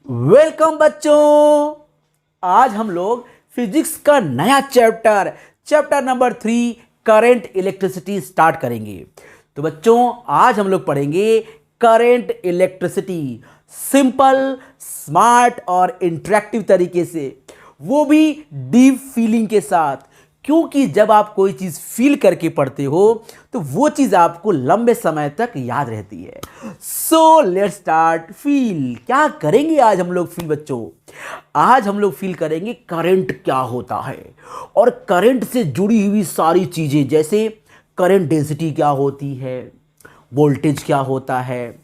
Welcome बच्चों। आज हम लोग फिजिक्स का नया chapter number 3 current electricity start करेंगे। तो बच्चों आज हम लोग पढ़ेंगे करंट इलेक्ट्रिसिटी सिंपल, स्मार्ट और इंटरेक्टिव तरीके से, वो भी डीप फीलिंग के साथ। क्योंकि जब आप कोई चीज़ फील करके पढ़ते हो तो वो चीज़ आपको लंबे समय तक याद रहती है। So let's start. फील क्या करेंगे आज हम लोग? फील बच्चों आज हम लोग फील करेंगे करंट क्या होता है और करंट से जुड़ी हुई सारी चीज़ें, जैसे करंट डेंसिटी क्या होती है, वोल्टेज क्या होता है,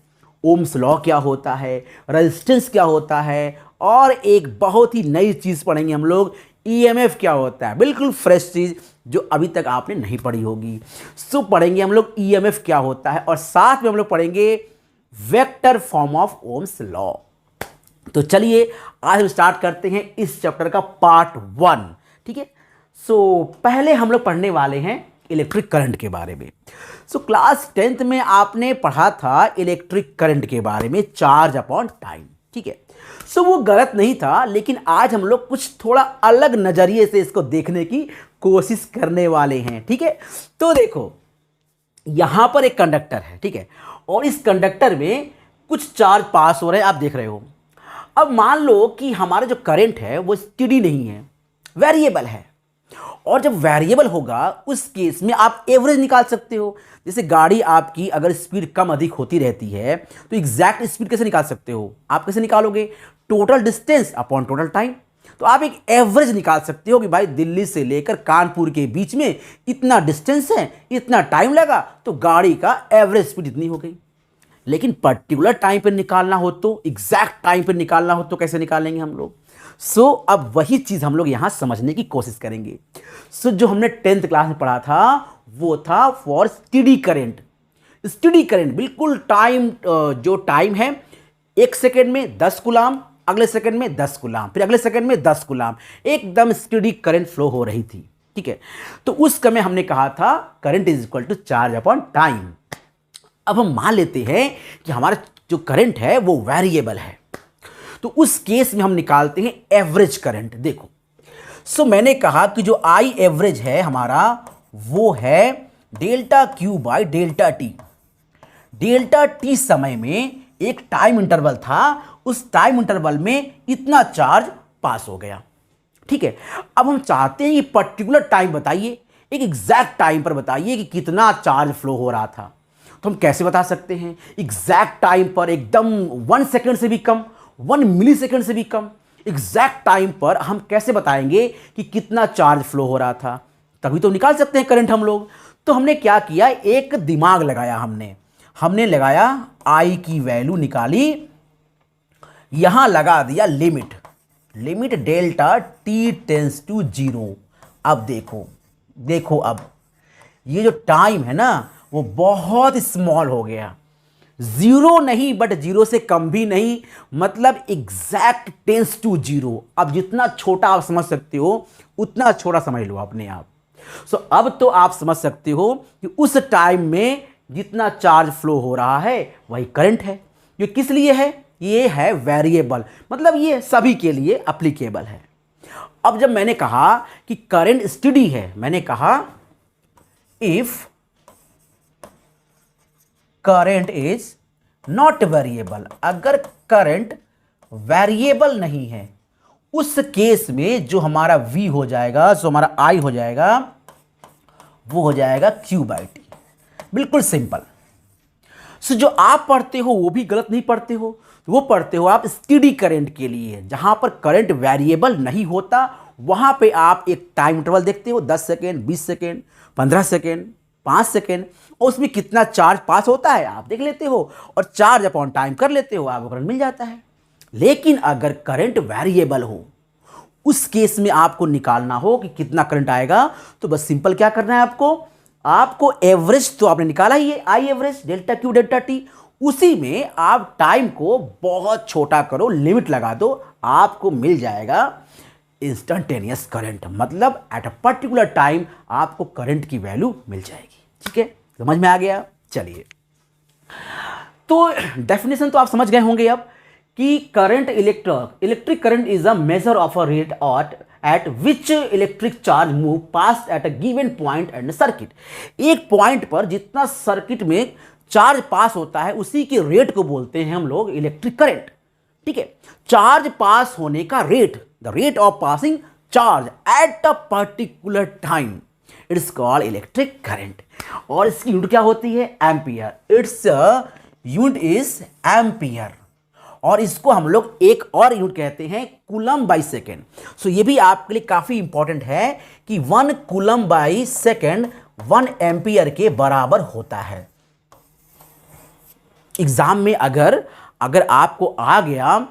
ओम्स लॉ क्या होता है, रेजिस्टेंस क्या होता है, और एक बहुत ही नई चीज़ पढ़ेंगे हम लोग, ईएमएफ क्या होता है। बिल्कुल फ्रेश चीज़ जो अभी तक आपने नहीं पढ़ी होगी। सो पढ़ेंगे हम लोग ईएमएफ क्या होता है और साथ में हम लोग पढ़ेंगे vector form of Ohm's law. तो चलिए आज हम स्टार्ट करते हैं इस चैप्टर का पार्ट 1। ठीक है। सो पहले हम लोग पढ़ने वाले हैं इलेक्ट्रिक करंट के बारे में। सो क्लास 10th में आपने पढ़ा था इलेक्ट्रिक करंट के बारे में, चार्ज अपॉन टाइम। ठीक है। सो वो गलत नहीं था, लेकिन आज हम लोग कुछ थोड़ा अलग नजरिए से इसको देखने की कोशिश करने वाले हैं। ठीक है। तो देखो यहां पर एक कंडक्टर है, ठीक है, और इस कंडक्टर में कुछ चार्ज पास हो रहे हैं, आप देख रहे हो। अब मान लो कि हमारा जो करंट है वो स्टेडी नहीं है, वेरिएबल है। और जब वेरिएबल होगा उस केस में आप एवरेज निकाल सकते हो। जैसे गाड़ी आपकी अगर स्पीड कम अधिक होती रहती है तो एग्जैक्ट स्पीड कैसे निकाल सकते हो? आप कैसे निकालोगे? Total distance upon total time. तो आप एक एवरेज निकाल सकते हो कि भाई दिल्ली से लेकर कानपुर के बीच में इतना डिस्टेंस है, इतना टाइम लगा, तो गाड़ी का एवरेज स्पीड इतनी हो गई। लेकिन पर्टिकुलर टाइम पर निकालना हो तो, एग्जैक्ट टाइम पर निकालना हो तो कैसे निकालेंगे हम लोग? अब वही चीज हम लोग यहां समझने की कोशिश करेंगे। जो हमने 10th क्लास में पढ़ा था वो था for steady current. Steady current बिल्कुल टाइम, जो टाइम है 1 सेकेंड में 10 गुलाम, अगले सेकेंड में 10 गुलाम, फिर अगले सेकेंड में 10 गुलाम, एकदम स्टेडी करंट फ्लो हो रही थी। ठीक है। तो उस समय हमने कहा था current is equal to charge upon time. अब हम मान लेते हैं कि हमारा जो करंट है वो वेरिएबल है, तो उस केस में हम निकालते हैं एवरेज करंट। देखो मैंने कहा कि जो आई एवरेज है हमारा वो है delta Q by delta T. Delta T समय में एक टाइम इंटरवल था, उस टाइम इंटरवल में इतना चार्ज पास हो गया। ठीक है। अब हम चाहते हैं कि पर्टिकुलर टाइम बताइए, एक एग्जैक्ट टाइम पर बताइए कि कितना चार्ज फ्लो हो रहा था। तो हम कैसे बता सकते हैं? एग्जैक्ट टाइम पर, एकदम 1 सेकेंड से भी कम, 1 मिली सेकेंड से भी कम एग्जैक्ट टाइम पर हम कैसे बताएंगे कि कितना चार्ज फ्लो हो रहा था? तभी तो निकाल सकते हैं करंट हम लोग। तो हमने क्या किया, एक दिमाग लगाया, हमने लगाया आई की वैल्यू निकाली, यहां लगा दिया limit delta T tends to 0। अब देखो अब ये जो टाइम है ना वो बहुत स्मॉल हो गया, 0 नहीं बट 0 से कम भी नहीं, मतलब एग्जैक्ट टेंस टू 0। अब जितना छोटा आप समझ सकते हो उतना छोटा समझ लो अपने आप। अब तो आप समझ सकते हो कि उस टाइम में जितना चार्ज फ्लो हो रहा है वही करंट है। ये किस लिए है? ये है वेरिएबल, मतलब ये सभी के लिए एप्लीकेबल है। अब जब मैंने कहा कि करंट स्टेडी है, मैंने कहा if current is not variable, अगर करंट वेरिएबल नहीं है उस केस में जो हमारा V हो जाएगा, जो हमारा I हो जाएगा, वो हो जाएगा Q बाई टी। बिल्कुल सिंपल। जो आप पढ़ते हो वो भी गलत नहीं पढ़ते हो, वो पढ़ते हो आप स्टेडी करंट के लिए, जहां पर करंट वेरिएबल नहीं होता वहां पे आप एक टाइम इंटरवल देखते हो, 10 सेकेंड, 20 सेकेंड, 15 सेकेंड, 5 सेकेंड, और उसमें कितना चार्ज पास होता है आप देख लेते हो और चार्ज अपॉन टाइम कर लेते हो, आपको करंट मिल जाता है। लेकिन अगर करंट वेरिएबल हो, उस केस में आपको निकालना हो कि कितना करंट आएगा, तो बस सिंपल क्या करना है आपको एवरेज तो आपने निकाला ही है, I average delta Q delta T, उसी में आप टाइम को बहुत छोटा करो, लिमिट लगा दो, आपको मिल जाएगा इंस्टेंटेनियस करंट, मतलब एट अ पर्टिकुलर टाइम आपको करंट की वैल्यू मिल जाएगी। ठीक है, समझ में आ गया? चलिए, तो डेफिनेशन तो आप समझ गए होंगे अब कि current electric current is a measure of a rate at which electric charge move past at a given point and circuit। एक पॉइंट पर जितना सर्किट में चार्ज पास होता है उसी के रेट को बोलते हैं हम लोग इलेक्ट्रिक करंट। ठीक है, चार्ज पास होने का rate, the rate of passing charge at a particular time, it's called electric current. और इसकी यूनिट क्या होती है? Ampere. Its unit is ampere. और इसको हम लोग एक और यूनिट कहते हैं कूलम बाई सेकेंड। सो ये भी आपके लिए काफी इंपॉर्टेंट है कि 1 कूलम बाई सेकेंड 1 एम्पियर के बराबर होता है। एग्जाम में अगर आपको आ गया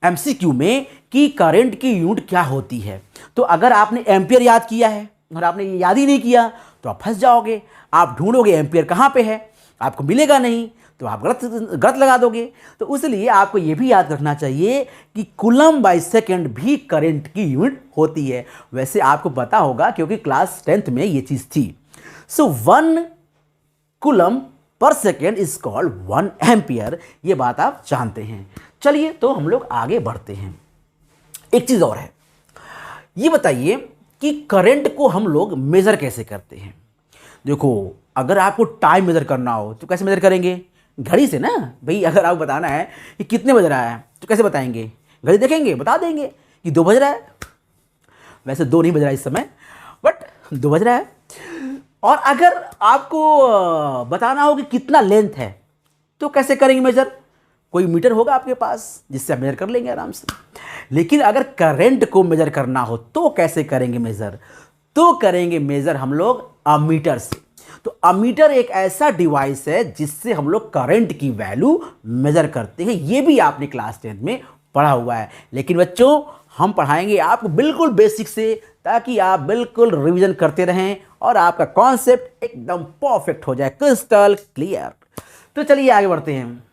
एमसीक्यू में कि करंट की यूनिट क्या होती है, तो अगर आपने एम्पियर याद किया है और आपने ये याद ही नहीं किया तो आप फंस जाओगे। आप ढूंढोगे एम्पियर कहां पे है, आपको मिलेगा नहीं, तो आप गलत लगा दोगे। तो इसलिए आपको यह भी याद रखना चाहिए कि कूलम बाई सेकेंड भी करंट की यूनिट होती है। वैसे आपको पता होगा क्योंकि क्लास 10th में ये चीज थी। सो 1 coulomb per second is called 1 ampere. ये बात आप जानते हैं। चलिए तो हम लोग आगे बढ़ते हैं। एक चीज और है, ये बताइए कि करंट को हम लोग मेजर कैसे करते हैं। देखो, अगर आपको टाइम मेजर करना हो तो कैसे मेजर करेंगे? घड़ी से ना भाई। अगर आपको बताना है कि कितने बज रहा है तो कैसे बताएंगे? घड़ी देखेंगे, बता देंगे कि 2 बज रहा है। वैसे 2 नहीं बज रहा है इस समय, बट 2 बज रहा है। और अगर आपको बताना हो कि कितना लेंथ है तो कैसे करेंगे मेजर? कोई मीटर होगा आपके पास जिससे आप मेजर कर लेंगे आराम से। लेकिन अगर करंट को मेजर करना हो तो कैसे करेंगे मेजर? तो करेंगे मेजर हम लोग अमीटर से। तो अमीटर एक ऐसा डिवाइस है जिससे हम लोग करंट की वैल्यू मेजर करते हैं। ये भी आपने क्लास 10th में पढ़ा हुआ है। लेकिन बच्चों, हम पढ़ाएंगे आपको बिल्कुल बेसिक से, ताकि आप बिल्कुल रिवीजन करते रहें और आपका कॉन्सेप्ट एकदम परफेक्ट हो जाए, क्रिस्टल क्लियर। तो चलिए आगे बढ़ते हैं।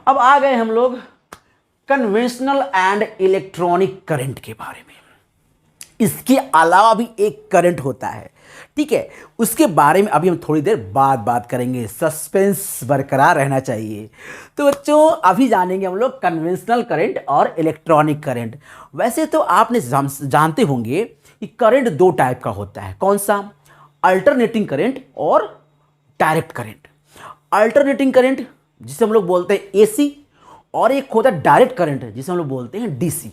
अब आ गए हम लोग कन्वेंशनल एंड इलेक्ट्रॉनिक करंट के बारे में। इसके अलावा भी एक करंट होता है, ठीक है, उसके बारे में अभी हम थोड़ी देर बाद बात करेंगे। सस्पेंस बरकरार रहना चाहिए। तो बच्चों, अभी जानेंगे हम लोग कन्वेंशनल करंट और इलेक्ट्रॉनिक करंट। वैसे तो आपने जानते होंगे कि करंट 2 टाइप का होता है। कौन सा? अल्टरनेटिंग करंट और डायरेक्ट करंट। अल्टरनेटिंग करंट जिसे हम लोग बोलते हैं एसी, और एक होता है डायरेक्ट करंट जिसे हम लोग बोलते हैं डीसी।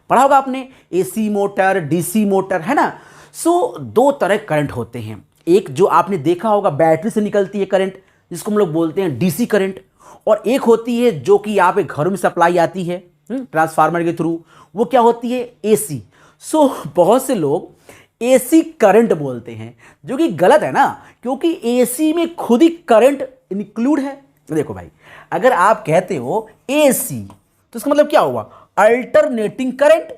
पढ़ा होगा आपने, एसी मोटर, डीसी मोटर, है ना। सो 2 तरह करंट होते हैं। एक जो आपने देखा होगा बैटरी से निकलती है करंट, जिसको हम लोग बोलते हैं डीसी करंट, और एक होती है जो कि यहाँ पे घरों में सप्लाई आती है ट्रांसफार्मर के थ्रू, वो क्या होती है? एसी। सो बहुत से लोग एसी करंट बोलते हैं, जो कि गलत है ना, क्योंकि एसी में खुद ही करंट इंक्लूड है। देखो भाई, अगर आप कहते हो एसी तो इसका मतलब क्या हुआ? Alternating current.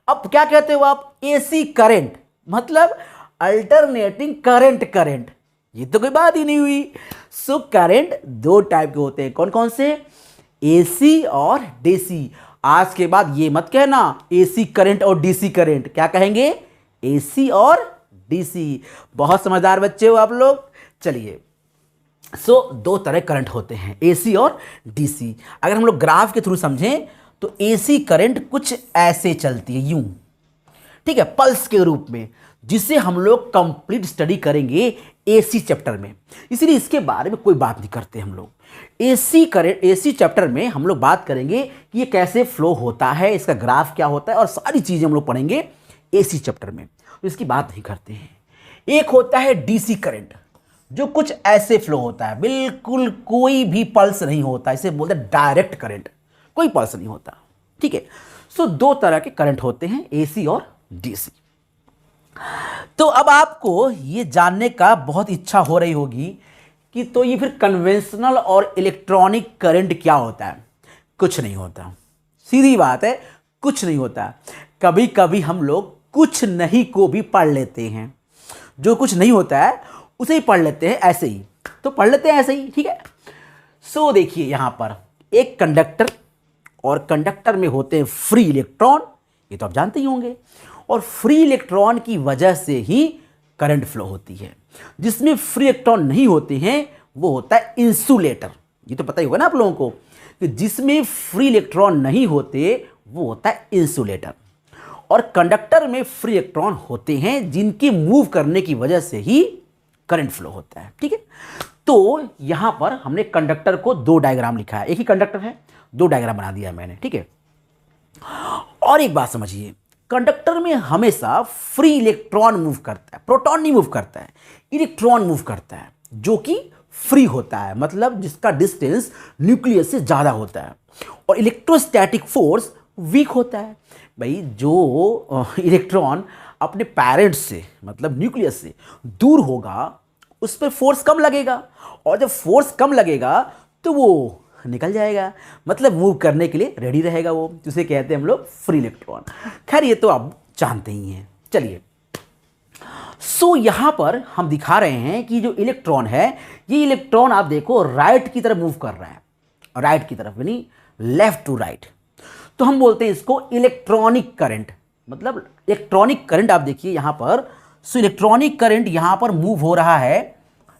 अब क्या कहते हो आप? एसी करंट, मतलब अल्टरनेटिंग करंट। ये तो कोई बात ही नहीं हुई। सो करंट 2 टाइप के होते हैं। कौन कौन से? एसी और डीसी। आज के बाद ये मत कहना एसी करंट और डीसी करंट, क्या कहेंगे? एसी और डीसी। बहुत समझदार बच्चे हो आप लोग। चलिए, सो 2 तरह करंट होते हैं, एसी और डीसी। अगर हम लोग ग्राफ के थ्रू समझें तो एसी करंट कुछ ऐसे चलती है, यूं, ठीक है, पल्स के रूप में, जिसे हम लोग कंप्लीट स्टडी करेंगे एसी चैप्टर में। इसलिए इसके बारे में कोई बात नहीं करते हम लोग। एसी करंट, एसी चैप्टर में हम लोग बात करेंगे कि ये कैसे फ्लो होता है, इसका ग्राफ क्या होता है, और सारी चीजें हम लोग पढ़ेंगे एसी चैप्टर में। तो इसकी बात नहीं करते हैं। एक होता है डीसी करंट, जो कुछ ऐसे फ्लो होता है, बिल्कुल कोई भी पल्स नहीं होता, इसे बोलते हैं डायरेक्ट करंट, कोई पल्स नहीं होता, ठीक है। सो 2 तरह के करंट होते हैं, एसी और डीसी। तो अब आपको ये जानने का बहुत इच्छा हो रही होगी कि तो ये फिर कन्वेंशनल और इलेक्ट्रॉनिक करंट क्या होता है? कुछ नहीं होता, सीधी बात है, कुछ नहीं होता। कभी कभी हम लोग कुछ नहीं को भी पढ़ लेते हैं, जो कुछ नहीं होता है उसे ही पढ़ लेते हैं ऐसे ही, तो पढ़ लेते हैं ऐसे ही, ठीक है। सो देखिए, यहां पर एक कंडक्टर, और कंडक्टर में होते हैं फ्री इलेक्ट्रॉन, ये तो आप जानते ही होंगे, और फ्री इलेक्ट्रॉन की वजह से ही करंट फ्लो होती है। जिसमें फ्री इलेक्ट्रॉन नहीं होते हैं वो होता है इंसुलेटर। ये तो पता ही होगा ना आप लोगों को कि जिसमें फ्री इलेक्ट्रॉन नहीं होते वो होता है इंसुलेटर, और कंडक्टर में फ्री इलेक्ट्रॉन होते हैं जिनके मूव करने की वजह से ही करंट फ्लो होता है। ठीक है, तो यहां पर हमने कंडक्टर को दो डायग्राम लिखा है, एक ही कंडक्टर है, दो डायग्राम बना दिया मैंने। ठीक है, और एक बात समझिए, कंडक्टर में हमेशा फ्री इलेक्ट्रॉन मूव करता है, प्रोटॉन नहीं मूव करता है, इलेक्ट्रॉन मूव करता है जो कि फ्री होता है, मतलब जिसका डिस्टेंस न्यूक्लियस से ज़्यादा होता है, और इलेक्ट्रोस्टैटिक फोर्स वीक होता है। भाई जो इलेक्ट्रॉन अपने पेरेंट्स से मतलब न्यूक्लियस से दूर होगा उस पर फोर्स कम लगेगा, और जब फोर्स कम लगेगा तो वो निकल जाएगा, मतलब मूव करने के लिए रेडी रहेगा वो, जिसे कहते हैं हम लोग फ्री इलेक्ट्रॉन। खैर ये तो आप जानते ही हैं। चलिए, सो यहां पर हम दिखा रहे हैं कि जो इलेक्ट्रॉन है, ये इलेक्ट्रॉन आप देखो राइट की तरफ मूव कर रहा है, राइट की तरफ यानी लेफ्ट टू राइट, तो हम बोलते हैं इसको इलेक्ट्रॉनिक करंट। मतलब इलेक्ट्रॉनिक करंट आप देखिए यहां पर, सो इलेक्ट्रॉनिक करंट यहां पर मूव हो रहा है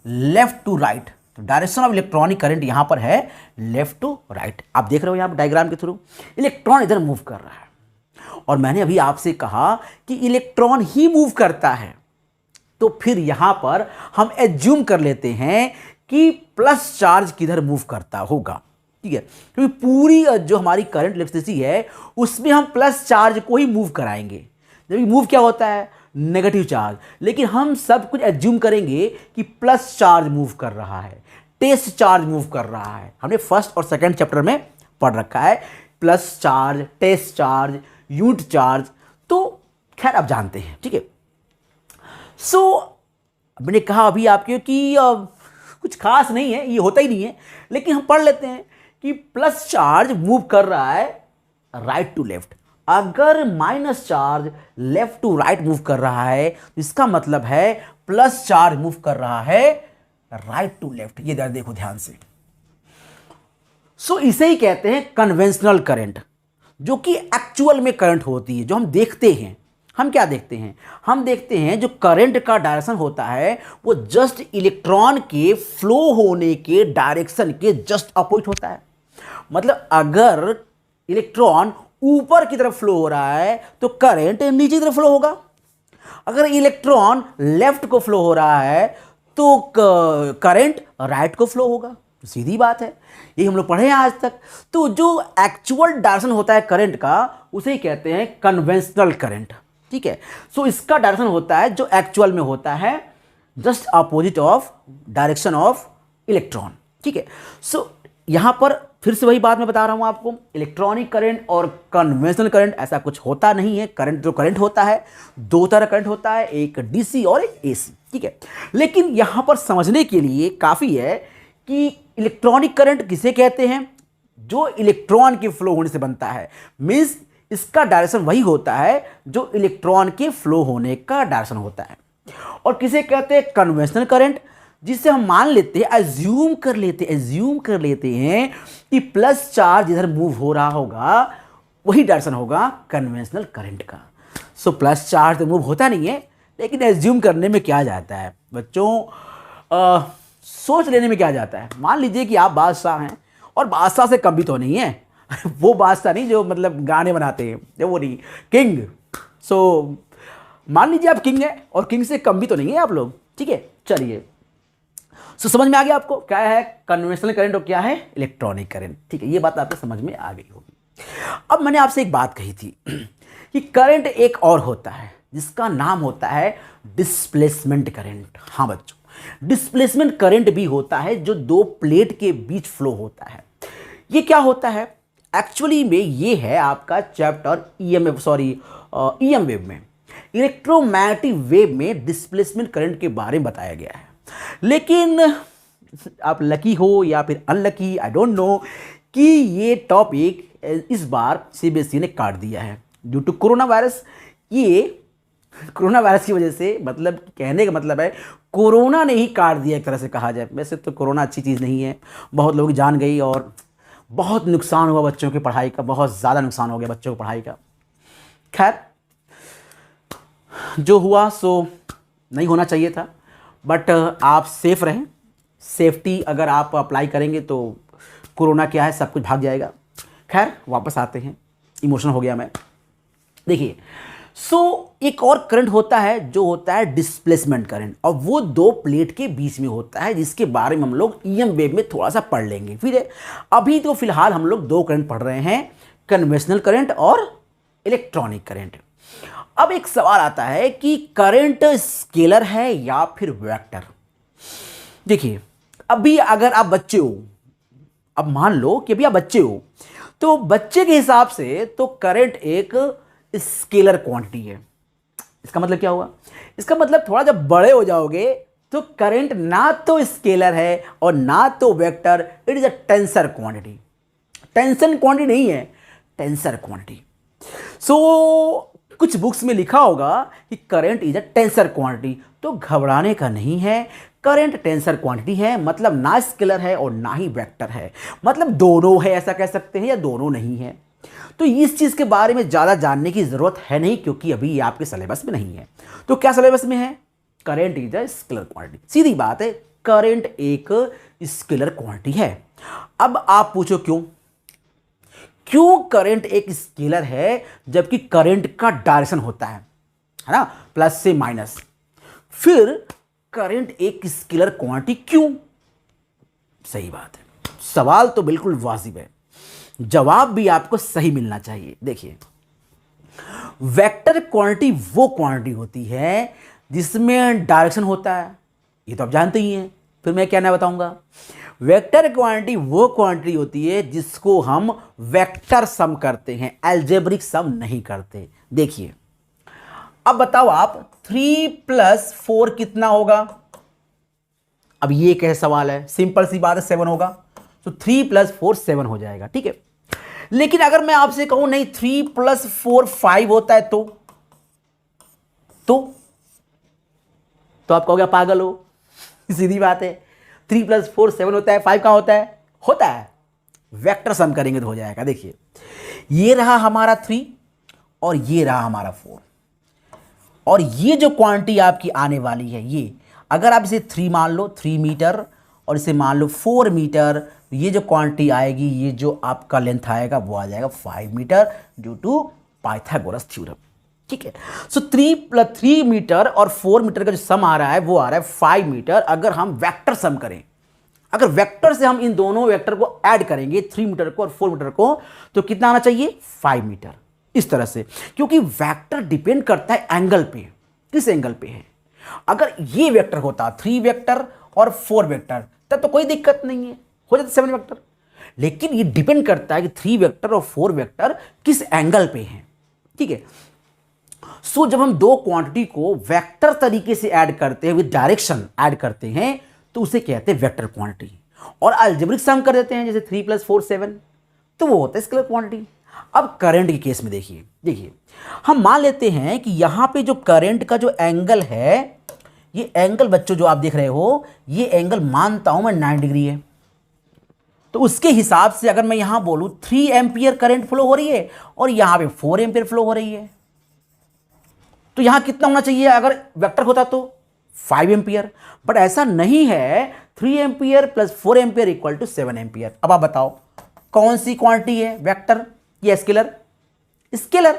लेफ्ट टू राइट, तो डायरेक्शन ऑफ इलेक्ट्रॉनिक करंट यहां पर है लेफ्ट टू राइट। आप देख रहे हो यहां पर डायग्राम के थ्रू इलेक्ट्रॉन इधर मूव कर रहा है, और मैंने अभी आपसे कहा कि इलेक्ट्रॉन ही मूव करता है, तो फिर यहां पर हम एज्यूम कर लेते हैं कि प्लस चार्ज किधर मूव करता होगा। ठीक है, क्योंकि पूरी जो हमारी करंट इलेक्ट्रिसिटी है उसमें हम प्लस चार्ज को ही मूव कराएंगे, जबकि मूव क्या होता है, नेगेटिव चार्ज, लेकिन हम सब कुछ एज्यूम करेंगे कि प्लस चार्ज मूव कर रहा है, टेस्ट चार्ज मूव कर रहा है। हमने फर्स्ट और सेकंड चैप्टर में पढ़ रखा है plus charge, test charge, unit charge, तो खैर आप जानते हैं। ठीक है, सो मैंने कहा अभी आपके कि कुछ खास नहीं है, ये होता ही नहीं है, लेकिन हम पढ़ लेते हैं कि प्लस चार्ज मूव कर रहा है राइट टू लेफ्ट, अगर minus charge left to right move कर रहा है तो इसका मतलब है प्लस चार्ज मूव कर रहा है राइट टू लेफ्ट। ये देखो ध्यान से, सो इसे ही कहते हैं कन्वेंशनल करंट, जो कि एक्चुअल में करंट होती है, जो हम देखते हैं। हम क्या देखते हैं, हम देखते हैं जो करंट का डायरेक्शन होता है वो जस्ट इलेक्ट्रॉन के फ्लो होने के डायरेक्शन के जस्ट अपोजिट होता है। मतलब अगर इलेक्ट्रॉन ऊपर की तरफ फ्लो हो रहा है तो करंट नीचे की तरफ फ्लो होगा, अगर इलेक्ट्रॉन लेफ्ट को फ्लो हो रहा है तो करंट राइट को फ्लो होगा। सीधी बात है, ये हम लोग पढ़े हैं आज तक। तो जो एक्चुअल डायरेक्शन होता है करंट का उसे ही कहते हैं कन्वेंशनल करंट। ठीक है, सो इसका डायरेक्शन होता है जो एक्चुअल में होता है just opposite of direction of electron. ठीक है, सो यहां पर फिर से वही बात मैं बता रहा हूं आपको, इलेक्ट्रॉनिक करंट और कन्वेंशनल करंट ऐसा कुछ होता नहीं है। करंट जो करंट होता है दो तरह करंट होता है, एक डीसी और एक एसी। ठीक है, लेकिन यहां पर समझने के लिए काफी है कि इलेक्ट्रॉनिक करंट किसे कहते हैं, जो इलेक्ट्रॉन के फ्लो होने से बनता है, मींस इसका डायरेक्शन वही होता है जो इलेक्ट्रॉन के फ्लो होने का डायरेक्शन होता है। और किसे कहते हैं कन्वेंशनल करंट, जिससे हम मान लेते हैं, एज्यूम कर लेते हैं कि प्लस चार्ज इधर मूव हो रहा होगा, वही डायरेक्शन होगा कन्वेंशनल करंट का। सो प्लस चार्ज तो मूव होता नहीं है, लेकिन एज्यूम करने में क्या जाता है बच्चों, सोच लेने में क्या जाता है। मान लीजिए कि आप बादशाह हैं, और बादशाह से कम भी तो नहीं है वो बादशाह नहीं जो मतलब गाने बनाते हैं, जो वो नहीं, किंग। सो मान लीजिए आप किंग हैं, और किंग से कम भी तो नहीं है आप लोग। ठीक है, चलिए, सो समझ में आ गया आपको क्या है कन्वेंशनल करंट और क्या है इलेक्ट्रॉनिक करंट। ठीक है, ये बात आपको समझ में आ गई होगी। अब मैंने आपसे एक बात कही थी कि करंट एक और होता है जिसका नाम होता है डिस्प्लेसमेंट करंट। हाँ बच्चों, डिस्प्लेसमेंट करंट भी होता है जो दो प्लेट के बीच फ्लो होता है। ये क्या होता है एक्चुअली में, ये है आपका चैप्टर ईएम वेव में, इलेक्ट्रोमैग्नेटिक वेव में डिस्प्लेसमेंट करंट के बारे में बताया गया है। लेकिन आप लकी हो या फिर अनलकी, आई डोंट नो, कि ये टॉपिक इस बार सीबीएसई ने काट दिया है ड्यू टू कोरोना वायरस। ये कोरोना वायरस की वजह से, मतलब कहने का मतलब है कोरोना ने ही काट दिया एक तरह से कहा जाए। वैसे तो कोरोना अच्छी चीज़ नहीं है, बहुत लोग जान गई और बहुत नुकसान हुआ बच्चों की पढ़ाई का, बहुत ज़्यादा नुकसान हो गया बच्चों की पढ़ाई का। खैर जो हुआ सो नहीं होना चाहिए था, बट आप सेफ रहें। सेफ्टी अगर आप अप्लाई करेंगे तो कोरोना क्या है, सब कुछ भाग जाएगा। खैर वापस आते हैं, इमोशनल हो गया मैं। देखिए, एक और करंट होता है जो होता है डिस्प्लेसमेंट करंट, और वो दो प्लेट के बीच में होता है, जिसके बारे में हम लोग ईएम वेव में थोड़ा सा पढ़ लेंगे। फिर अभी तो फिलहाल हम लोग दो करंट पढ़ रहे हैं, कन्वेंशनल करंट और इलेक्ट्रॉनिक करंट। अब एक सवाल आता है कि करंट स्केलर है या फिर वेक्टर। देखिए, अभी अगर आप बच्चे हो, अब मान लो कि अभी आप बच्चे हो, तो बच्चे के हिसाब से तो करंट एक स्केलर क्वांटिटी है। इसका मतलब क्या हुआ? इसका मतलब थोड़ा जब बड़े हो जाओगे तो करंट ना तो स्केलर है और ना तो vector, it is a tensor quantity. Tension quantity नहीं है, टेंसर क्वांटिटी। कुछ बुक्स में लिखा होगा कि current is a tensor quantity, तो घबराने का नहीं है। करंट टेंसर क्वांटिटी है, मतलब ना स्केलर है और ना ही वेक्टर है, मतलब दोनों है ऐसा कह सकते हैं, या दोनों नहीं है। तो इस चीज के बारे में ज्यादा जानने की जरूरत है नहीं, क्योंकि अभी ये आपके सिलेबस में नहीं है। तो क्या सिलेबस में है? Current is a scalar quantity. सीधी बात है, करंट एक स्केलर क्वांटिटी है। अब आप पूछो क्यों करंट एक स्केलर है जबकि करंट का डायरेक्शन होता है ना, प्लस से माइनस। फिर करंट एक स्केलर क्वांटिटी क्यों? सही बात है, सवाल तो बिल्कुल वाजिब है, जवाब भी आपको सही मिलना चाहिए। देखिए, वेक्टर क्वांटिटी वो क्वांटिटी होती है जिसमें डायरेक्शन होता है, ये तो आप जानते ही हैं, फिर मैं क्या ना बताऊंगा। वेक्टर क्वांटिटी वो क्वांटिटी होती है जिसको हम वेक्टर सम करते हैं, अलजेब्रिक सम नहीं करते। देखिए, अब बताओ आप 3 + 4 कितना होगा? अब ये कैसा सवाल है, सिंपल सी बात है, 7 होगा। तो 3 + 4 7 हो जाएगा, ठीक है। लेकिन अगर मैं आपसे कहूं नहीं 3 + 4 5 होता है तो आप कहोगे पागल हो। सीधी बात है, 3 + 4 7 होता है, 5 कहां होता है वेक्टर सम करेंगे तो हो जाएगा। देखिए, ये रहा हमारा 3 और ये रहा हमारा 4, और ये जो क्वांटिटी आपकी आने वाली है, ये अगर आप इसे 3 मान लो, 3 मीटर, और इसे मान लो 4 मीटर, ये जो क्वांटिटी आएगी, ये जो आपका लेंथ आएगा वो आ जाएगा 5 meter due to Pythagoras theorem, ठीक है। 3 मीटर और 4 मीटर का जो सम आ रहा है वो आ रहा है 5 मीटर। अगर हम वेक्टर सम करें, अगर वेक्टर से हम इन दोनों वेक्टर को ऐड करेंगे, 3 मीटर को और 4 मीटर को, तो कितना आना चाहिए? 5 मीटर। इस तरह से, क्योंकि वेक्टर डिपेंड करता है एंगल पे, किस एंगल पे है। अगर ये वेक्टर होता 3 वेक्टर और 4 वेक्टर, तब तो कोई दिक्कत नहीं है, हो जाता 7 वेक्टर। लेकिन ये डिपेंड करता है कि 3 वेक्टर और 4 वेक्टर किस एंगल पे हैं, ठीक है। जब हम दो क्वांटिटी को वेक्टर तरीके से ऐड करते हैं, विद डायरेक्शन ऐड करते हैं, तो उसे कहते हैं वेक्टर क्वांटिटी। और अलजेब्रिक सम कर देते हैं, जैसे 3 + 4 7, तो वो होता है स्केलर क्वांटिटी। अब करंट के केस में देखिए, हम मान लेते हैं कि यहां पे जो करंट का जो एंगल है, ये एंगल बच्चों जो आप देख रहे हो, ये एंगल मानता हूं मैं 9 डिग्री है। तो उसके हिसाब से अगर मैं यहां बोलूं 3 एम्पियर करंट फ्लो हो रही है और यहां पे 4 एम्पियर फ्लो हो रही है, तो यहां कितना होना चाहिए? अगर वेक्टर होता तो 5 एम्पियर, बट ऐसा नहीं है। 3 एम्पियर + 4 एम्पियर = 7 एम्पियर। अब आप बताओ कौन सी क्वांटिटी है, वेक्टर या स्केलर? स्केलर,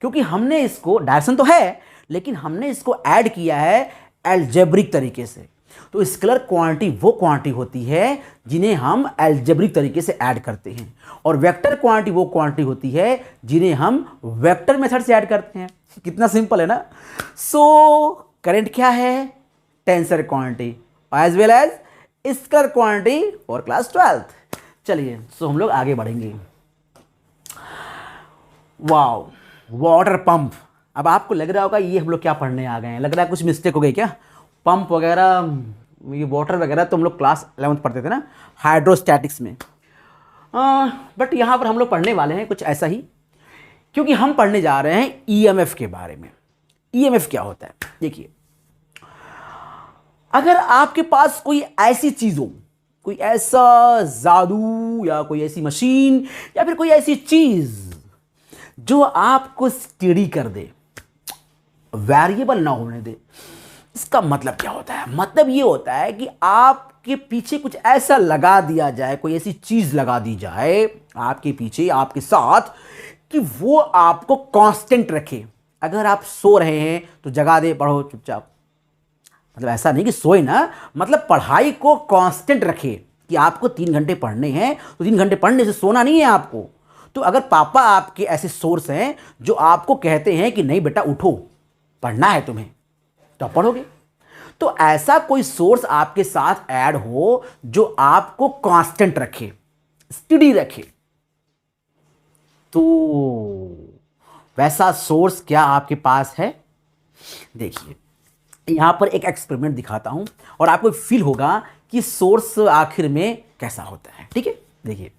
क्योंकि हमने इसको, डायरेक्शन तो है लेकिन हमने इसको ऐड किया है अलजेब्रिक तरीके से। तो स्केलर क्वांटिटी वो क्वांटिटी होती है जिन्हें हम अलजेब्रिक तरीके से ऐड करते हैं, और वेक्टर क्वांटिटी वो क्वांटिटी होती है जिन्हें हम वेक्टर मेथड से ऐड करते हैं। कितना सिंपल है ना। करंट क्या है? Tensor quantity as well as scalar quantity for class 12th। चलिए, हम लोग आगे बढ़ेंगे। Wow, water pump. अब आपको लग रहा होगा ये हम लोग क्या पढ़ने आ गए हैं, लग रहा है कुछ मिस्टेक हो गई क्या? पंप वगैरह, ये वाटर वगैरह तो हम लोग क्लास 11th पढ़ते थे ना, हाइड्रोस्टैटिक्स में। बट यहाँ पर हम लोग पढ़ने वाले हैं कुछ ऐसा ही, क्योंकि हम पढ़ने जा रहे हैं ईएमएफ के बारे में। ईएमएफ क्या होता है? देखिए, अगर आपके पास कोई ऐसी चीज हो, कोई ऐसा जादू या कोई ऐसी मशीन या फिर कोई ऐसी चीज जो आपको स्टडी कर दे, वेरिएबल ना होने दे, इसका मतलब क्या होता है? मतलब ये होता है कि आपके पीछे कुछ ऐसा लगा दिया जाए, कोई ऐसी चीज लगा दी जाए आपके पीछे, आपके साथ, कि वो आपको कांस्टेंट रखे। अगर आप सो रहे हैं तो जगा दे, पढ़ो चुपचाप। मतलब ऐसा नहीं कि सोए ना, मतलब पढ़ाई को कांस्टेंट रखे कि आपको 3 घंटे पढ़ने हैं तो 3 घंटे पढ़ने से सोना नहीं है आपको। तो अगर पापा आपके ऐसे सोर्स हैं जो आपको कहते हैं कि नहीं बेटा उठो, पढ़ना है तुम्हें, तो आप पढ़ोगे। तो ऐसा कोई सोर्स आपके साथ ऐड हो जो आपको कांस्टेंट रखे, स्टडी रखे, तो वैसा सोर्स क्या आपके पास है? देखिए, यहां पर एक एक्सपेरिमेंट दिखाता हूं और आपको फील होगा कि सोर्स आखिर में कैसा होता है। ठीक है, देखिए,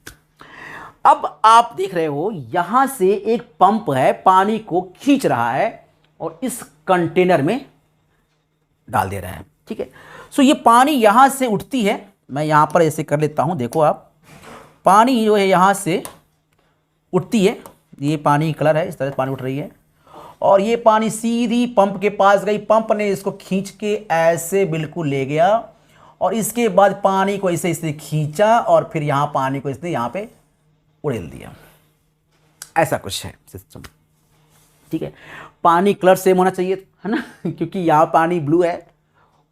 अब आप देख रहे हो यहां से एक पंप है, पानी को खींच रहा है और इस कंटेनर में डाल दे रहा है। ठीक है, सो ये पानी यहां से उठती है, मैं यहां पर ऐसे कर लेता हूं, देखो आप, पानी जो है यहां से उठती है, ये पानी कलर है, इस तरह से पानी उठ रही है और ये पानी सीधी पंप के पास गई, पंप ने इसको खींच के ऐसे बिल्कुल ले गया और इसके बाद पानी को ऐसे इसने खींचा और फिर यहां पानी को इसने यहां पे उड़ेल दिया। ऐसा कुछ है सिस्टम। ठीक है, पानी कलर सेम होना चाहिए, है ना क्योंकि यहाँ पानी ब्लू है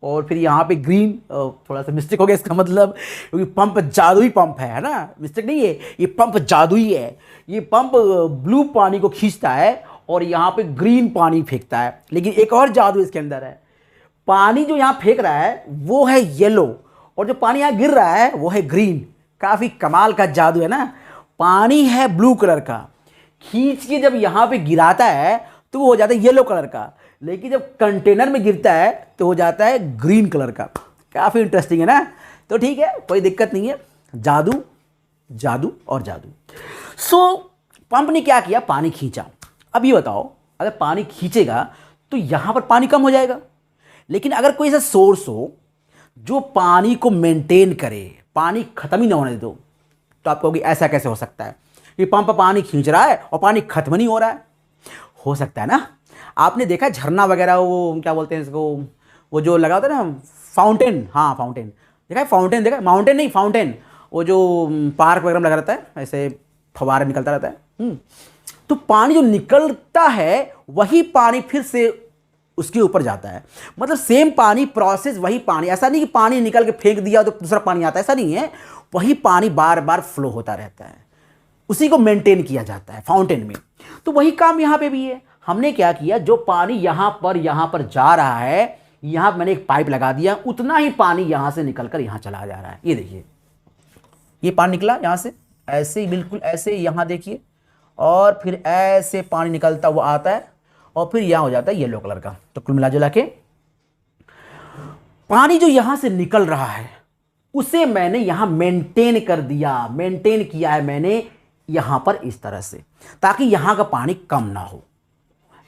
और फिर यहाँ पे ग्रीन, थोड़ा सा मिस्टेक हो गया इसका मतलब, क्योंकि पंप जादुई पंप है ना, मिस्टेक नहीं है, ये पंप जादुई है। ये पंप ब्लू पानी को खींचता है और यहाँ पे ग्रीन पानी फेंकता है। लेकिन एक और जादू इसके अंदर है, पानी जो यहाँ फेंक रहा है वो है येलो और जो पानी यहाँ गिर रहा है वो है ग्रीन। काफ़ी कमाल का जादू है ना। पानी है ब्लू कलर का, खींच के जब यहाँ पे गिराता है तो वो हो जाता है येलो कलर का, लेकिन जब कंटेनर में गिरता है तो हो जाता है ग्रीन कलर का। काफ़ी इंटरेस्टिंग है ना। तो ठीक है, कोई दिक्कत नहीं है, जादू जादू और जादू। सो पंप ने क्या किया, पानी खींचा। अब ये बताओ, अगर पानी खींचेगा तो यहाँ पर पानी कम हो जाएगा, लेकिन अगर कोई ऐसा सोर्स हो जो पानी को मेंटेन करे, पानी खत्म ही ना होने दो, तो आप कहोगे ऐसा कैसे हो सकता है? ये पंप पानी खींच रहा है और पानी खत्म नहीं हो रहा है। हो सकता है ना। आपने देखा झरना वगैरह, वो क्या बोलते हैं इसको, वो जो लगा होता है ना, फाउंटेन, हाँ फाउंटेन देखा है, फाउंटेन देखा है, माउंटेन नहीं फाउंटेन, वो जो पार्क वगैरह में लगा रहता है, ऐसे फव्वारा निकलता रहता है। तो पानी जो निकलता है वही पानी फिर से उसके ऊपर जाता है, मतलब सेम पानी प्रोसेस, वही पानी, ऐसा नहीं कि पानी निकल के फेंक दिया तो दूसरा पानी आता है, ऐसा नहीं है। वही पानी बार बार फ्लो होता रहता है, उसी को मेंटेन किया जाता है फाउंटेन में। तो वही काम यहाँ पे भी है। हमने क्या किया, जो पानी यहाँ पर जा रहा है, यहाँ मैंने एक पाइप लगा दिया, उतना ही पानी यहाँ से निकलकर यहाँ चला जा रहा है। ये देखिए, ये पानी निकला यहाँ से ऐसे ही, बिल्कुल ऐसे, यहाँ देखिए, और फिर ऐसे पानी निकलता हुआ आता है और फिर यहाँ हो जाता है येलो कलर का। तो कुल मिला जुला के पानी जो यहाँ से निकल रहा है उसे मैंने यहाँ मेंटेन कर दिया, मेंटेन किया है मैंने यहाँ पर इस तरह से, ताकि यहाँ का पानी कम ना हो।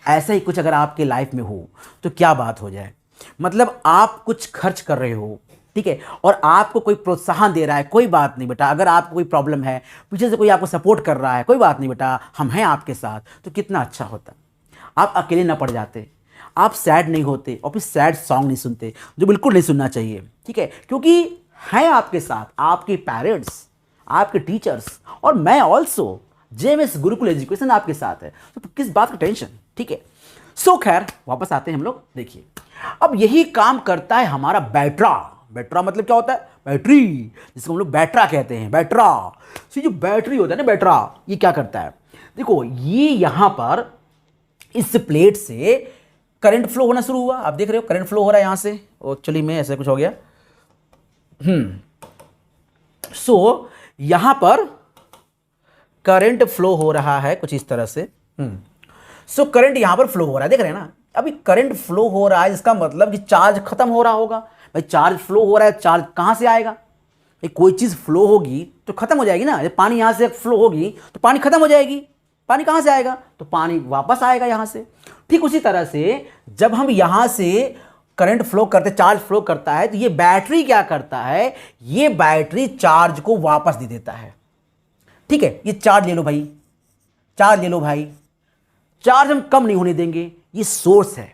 ऐसा ही कुछ अगर आपके लाइफ में हो तो क्या बात हो जाए, मतलब आप कुछ खर्च कर रहे हो, ठीक है, और आपको कोई प्रोत्साहन दे रहा है, कोई बात नहीं बेटा, अगर आपको कोई प्रॉब्लम है, पीछे से कोई आपको सपोर्ट कर रहा है, कोई बात नहीं बेटा, हम हैं आपके साथ, तो कितना अच्छा होता। आप अकेले ना पड़ जाते, आप सैड नहीं होते और फिर सैड सॉन्ग नहीं सुनते, जो बिल्कुल नहीं सुनना चाहिए, ठीक है, क्योंकि हैं आपके साथ आपके पेरेंट्स, आपके टीचर्स, और मैं ऑल्सो, जेएमएस गुरुकुल एजुकेशन आपके साथ है, तो किस बात का टेंशन, ठीक है। सो खैर वापस आते हैं हम लोग। देखिए, अब यही काम करता है हमारा बैटरा। बैटरा मतलब क्या होता है? बैटरी, जिसको हम लोग बैटरा कहते हैं, बैटरा। तो जो बैटरी होता है ना, बैटरा, ये क्या करता है, देखो, ये यहां पर इस प्लेट से करंट फ्लो होना शुरू हुआ, आप देख रहे हो करंट फ्लो हो रहा है यहां से, एक्चुअली में ऐसा कुछ हो गया। सो यहां पर करंट फ्लो हो रहा है कुछ इस तरह से। सो करंट यहां पर फ्लो हो रहा है, देख रहे हैं ना। अभी करंट फ्लो हो रहा है, इसका मतलब कि चार्ज खत्म हो रहा होगा। भाई चार्ज फ्लो हो रहा है, चार्ज कहां से आएगा? भाई कोई चीज फ्लो होगी तो खत्म हो जाएगी ना। जब पानी यहां से फ्लो होगी तो पानी खत्म हो जाएगी, पानी कहां से आएगा? तो पानी वापस आएगा यहां से। ठीक उसी तरह से जब हम यहां से करंट फ्लो करते, चार्ज फ्लो करता है, तो ये बैटरी क्या करता है, ये बैटरी चार्ज को वापस दे देता है। ठीक है, ये चार्ज ले लो भाई, चार्ज ले लो भाई, चार्ज हम कम नहीं होने देंगे। ये सोर्स है,